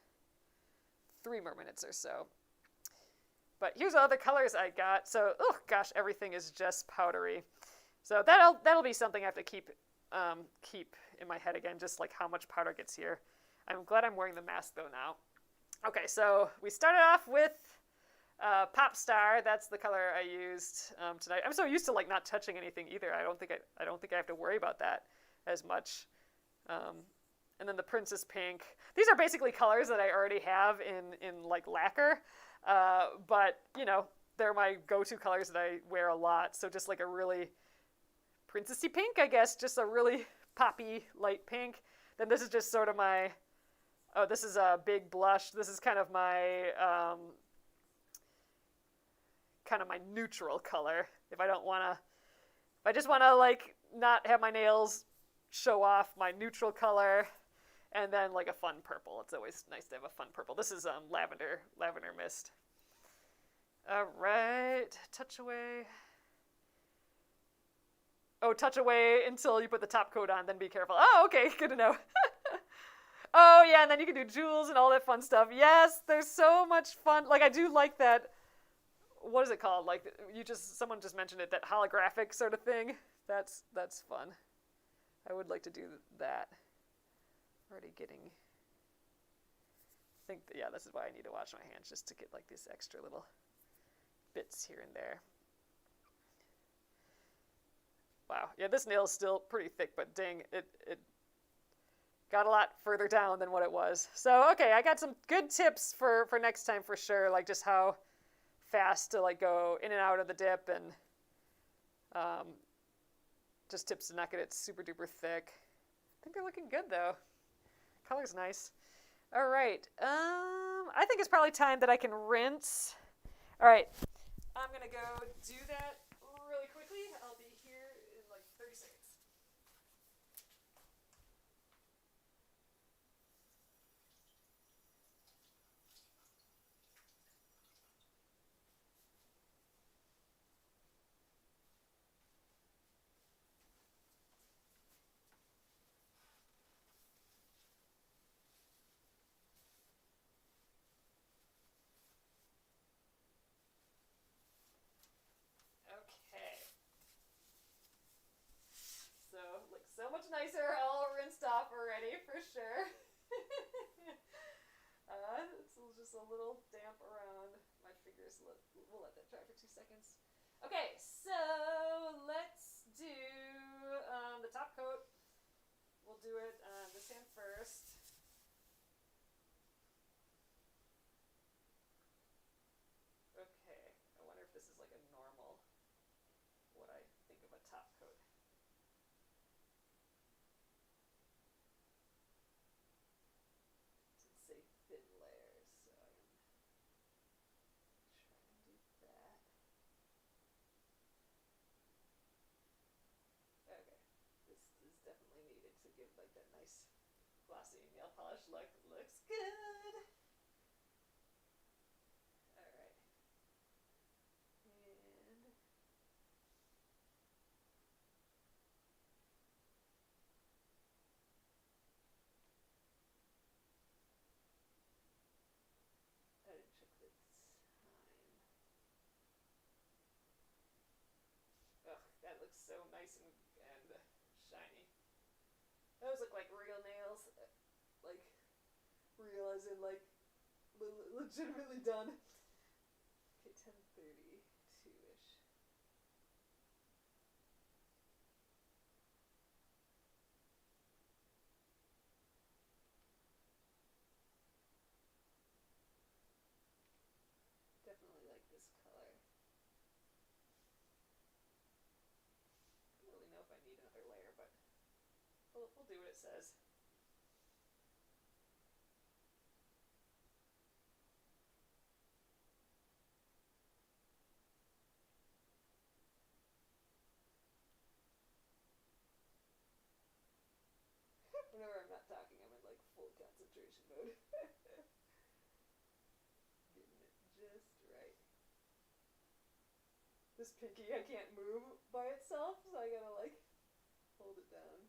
3 more minutes or so. But here's all the colors I got. So, oh gosh, everything is just powdery. So that'll be something I have to keep in my head again, just like how much powder gets here. I'm glad I'm wearing the mask though now. Okay, so we started off with Pop Star. That's the color I used tonight. I'm so used to like not touching anything either. I don't think I have to worry about that as much. And then the Princess Pink. These are basically colors that I already have in like lacquer, but you know they're my go-to colors that I wear a lot. So just like a really princessy pink, I guess, just a really poppy light pink. Then this is just sort of my, oh, this is a big blush. This is kind of my neutral color. If I just want to like not have my nails show off, my neutral color, and then like a fun purple. It's always nice to have a fun purple. This is lavender mist. All right, touch away. Oh, touch away until you put the top coat on, then be careful. Oh, okay, good to know. Oh, yeah, and then you can do jewels and all that fun stuff. Yes, there's so much fun. Like, I do like that, what is it called? Like, someone just mentioned it, that holographic sort of thing. That's fun. I would like to do that. Already getting, I think, yeah, this is why I need to wash my hands, just to get like these extra little bits here and there. Wow, yeah, this nail is still pretty thick, but dang, it got a lot further down than what it was. So, okay, I got some good tips for next time for sure, like just how fast to like go in and out of the dip, and just tips to not get it super duper thick. I think they're looking good though. Color's nice. All right, I think it's probably time that I can rinse. All right, I'm gonna go do that really quickly. I'll be here in like 30 seconds. Looks so much nicer, all rinsed off already, for sure. It's just a little damp around my fingers. we'll let that dry for 2 seconds. Okay, so let's do the top coat. We'll do it on this hand first. Okay, I wonder if this is like a normal, what I think of a top coat. It should say thin layers, so I'm trying to do that. Okay, this is definitely needed to give like that nice glossy nail polish look. Looks good. All right. And I didn't check the time. Ugh, that looks so nice and shiny. Those look like real nails. Like, real as in like legitimately done. Okay, 10:32-ish. Definitely like this color. I don't really know if I need another layer, but we'll do what it says. Whenever I'm not talking, I'm in like full concentration mode. Getting it just right. This pinky I can't move by itself, so I gotta like hold it down.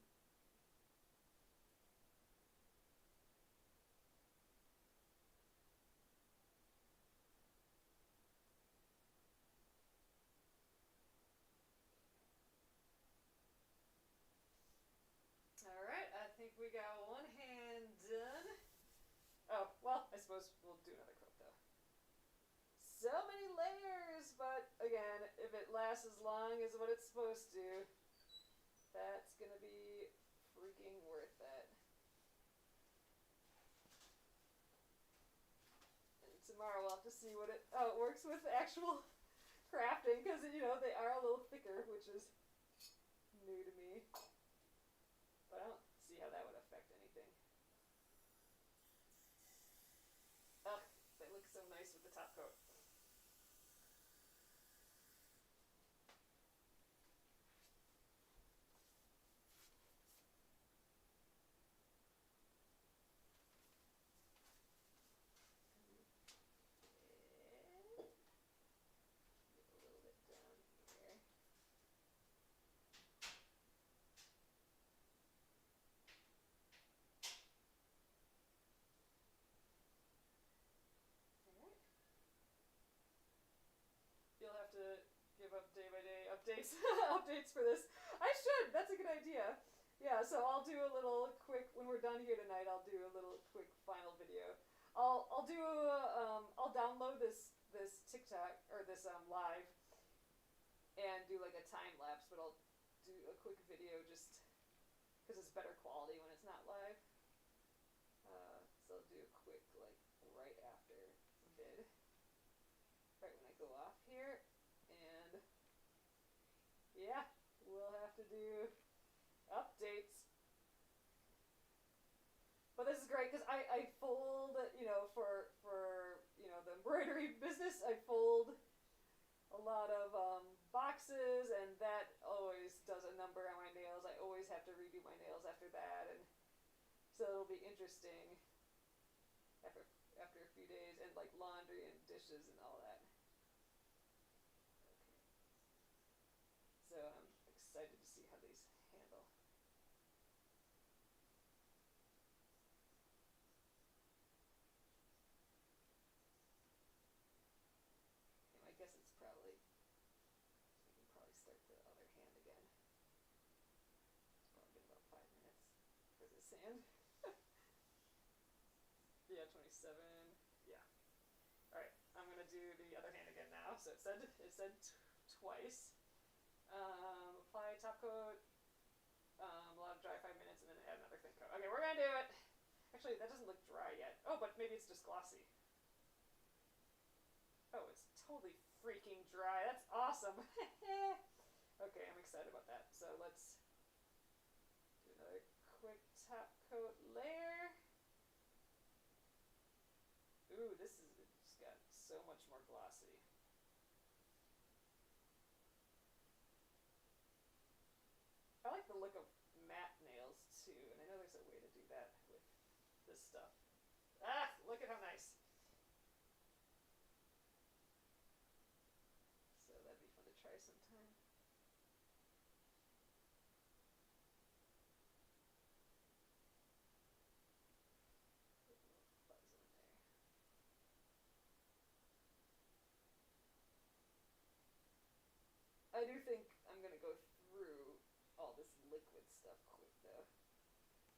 Alright, I think we got one hand done. Oh, well, I suppose we'll do another coat though. So many layers, but again, if it lasts as long as what it's supposed to, that's gonna be freaking worth it. And tomorrow we'll have to see how it works with actual crafting, because you know they are a little thicker, which is new to me. But I don't see how that would affect anything. Ugh, they look so nice with the top coat. You'll have to give up day by day updates updates for this. I should. That's a good idea. Yeah, so I'll do a little quick when we're done here tonight. I'll do a little quick final video. I'll do I'll download this TikTok or this live and do like a time lapse, but I'll do a quick video just because it's better quality when it's not live. So I'll do a quick like right after vid. Right when I go off here, and yeah, we'll have to do updates. But this is great because I fold, you know, for you know the embroidery business, I fold a lot of boxes, and that always does a number on my nails. I always have to redo my nails after that, and so it'll be interesting after a few days, and like laundry and dishes and all that. Okay. So I'm excited to see how these handle. And I guess it's probably, I can probably start the other hand again. It's probably been about 5 minutes for this hand. Yeah, 27. Yeah. Alright, I'm gonna do the other hand again now. so it said twice. Apply top coat, allow to dry 5 minutes, and then add another thin coat. Okay, we're gonna do it. Actually, that doesn't look dry yet. Oh, but maybe it's just glossy. Oh, it's totally freaking dry. That's awesome. Okay, I'm excited about that. So let's do another quick top coat layer. Ooh, this is just got so much more glossy. I like the look of matte nails too, and I know there's a way to do that with this stuff. Ah, look at how nice. So that'd be fun to try sometime. Put a little fuzz in there. I do think I'm gonna go through all this liquid stuff quick though.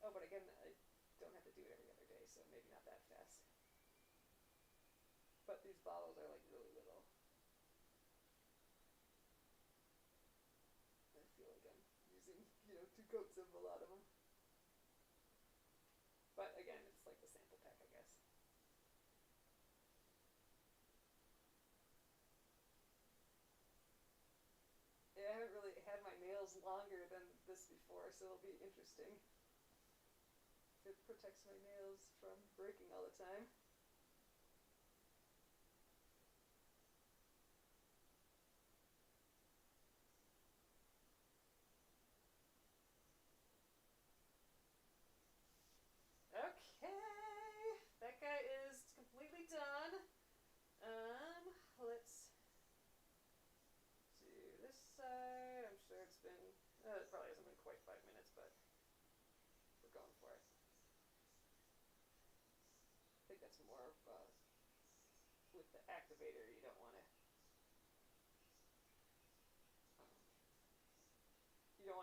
Oh, but again, I don't have to do it every other day, so maybe not that fast. But these bottles are like really little. I feel like I'm using, 2 coats of a lot of them. But again, it's like the sample pack, I guess. Yeah, I haven't really had my nails longer than this before, so it'll be interesting. It protects my nails from breaking all the time. Okay, that guy is completely done. Let's do this side. I'm sure it's been, it probably hasn't been quite 5 minutes, but we're going for it. I think that's more of, with the activator, you don't want to,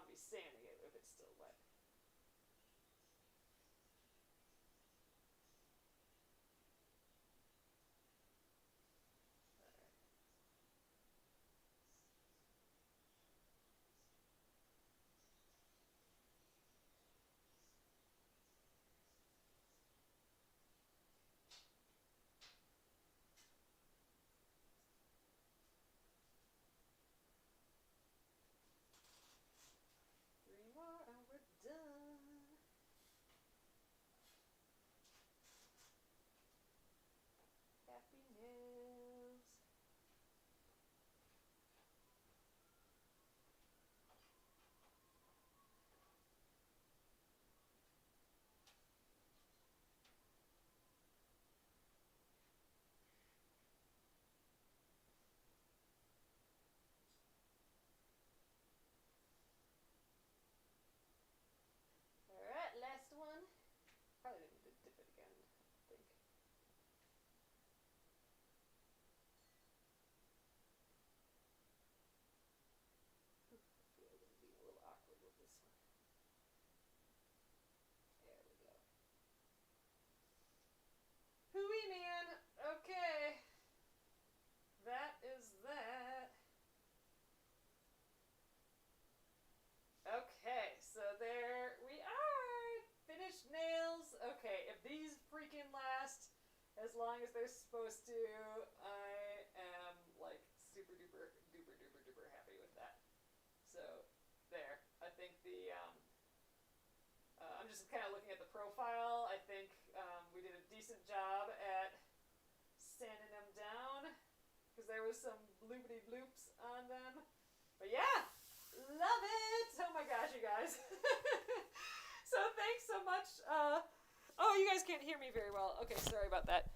be sanding it if it's still wet. And we're done. Happy nails. Alright, last one. Probably didn't need to dip it again, I think. I feel like I'm being a little awkward with this one. There we go. Hooey man! Okay. That is that. Okay, so there we are. Finished nails. Okay, if these freaking last as long as they're supposed to, I am like super duper duper duper duper happy with that. So there. I think I'm just kind of looking at the profile. I think we did a decent job at sanding them down because there was some bloopity bloops on them. But yeah, love it! Oh my gosh, you guys. So thanks so much. Oh, you guys can't hear me very well. Okay, sorry about that.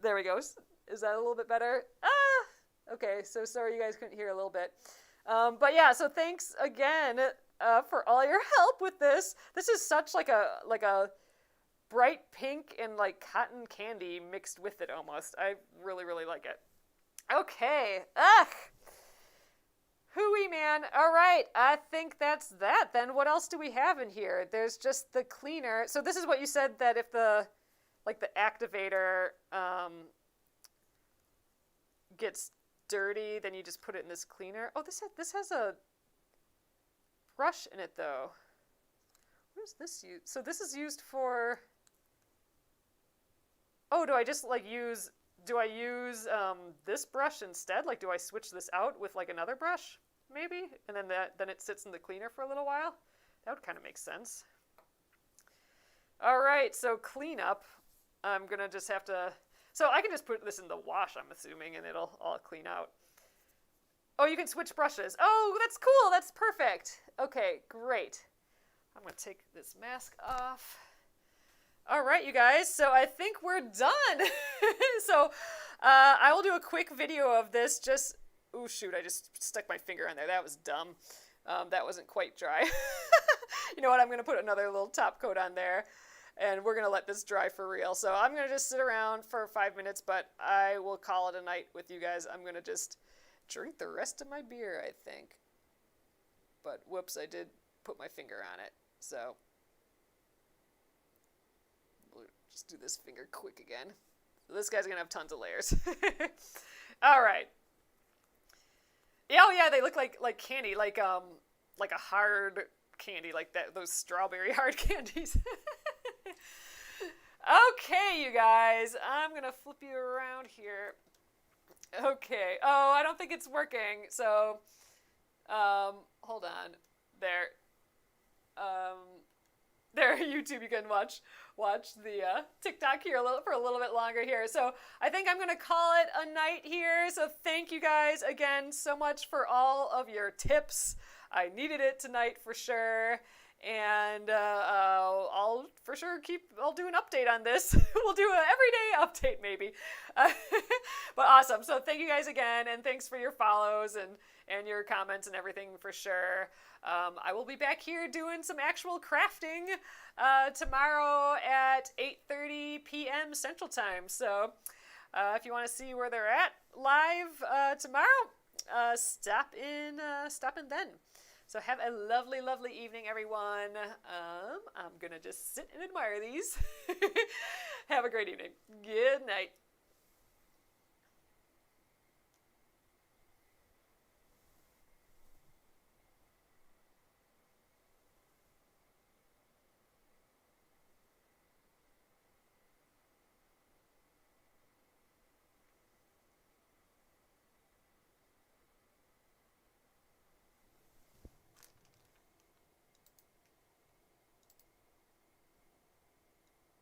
There we go. Is that a little bit better? Okay, so sorry you guys couldn't hear a little bit. But yeah, so thanks again for all your help with this. This is such like a bright pink and like cotton candy mixed with it almost. I really, really like it. Okay. Hooey man. All right. I think that's that then. What else do we have in here? There's just the cleaner. So this is what you said that if the activator gets dirty, then you just put it in this cleaner. Oh, this has a brush in it though. What is this used? So this is used for. Oh, do I just like use? Do I use this brush instead? Like, do I switch this out with like another brush, maybe, and then it sits in the cleaner for a little while? That would kind of make sense. All right, so cleanup. I'm gonna just have to. So I can just put this in the wash, I'm assuming, and it'll all clean out. Oh, you can switch brushes. Oh, that's cool. That's perfect. Okay, great. I'm gonna take this mask off. All right, you guys, so I think we're done. So I will do a quick video of this. Just, oh shoot, I just stuck my finger on there. That was dumb. That wasn't quite dry. You know what, I'm going to put another little top coat on there, and we're going to let this dry for real. So I'm going to just sit around for 5 minutes, but I will call it a night with you guys. I'm going to just drink the rest of my beer, I think. But whoops, I did put my finger on it, so we'll just do this finger quick again. This guy's gonna have tons of layers. All right. Oh yeah, they look like candy, like a hard candy, like that, those strawberry hard candies. Okay, you guys, I'm gonna flip you around here. Okay. Oh, I don't think it's working. So, hold on. There. There, YouTube, you can watch the TikTok here for a little bit longer here. So I think I'm going to call it a night here. So thank you guys again so much for all of your tips. I needed it tonight for sure. And I'll for sure I'll do an update on this. We'll do an everyday update maybe. But awesome. So thank you guys again, and thanks for your follows and your comments and everything for sure. I will be back here doing some actual crafting tomorrow at 8:30 p.m. Central Time. So if you want to see where they're at live tomorrow, stop in then. So have a lovely, lovely evening, everyone. I'm going to just sit and admire these. Have a great evening. Good night.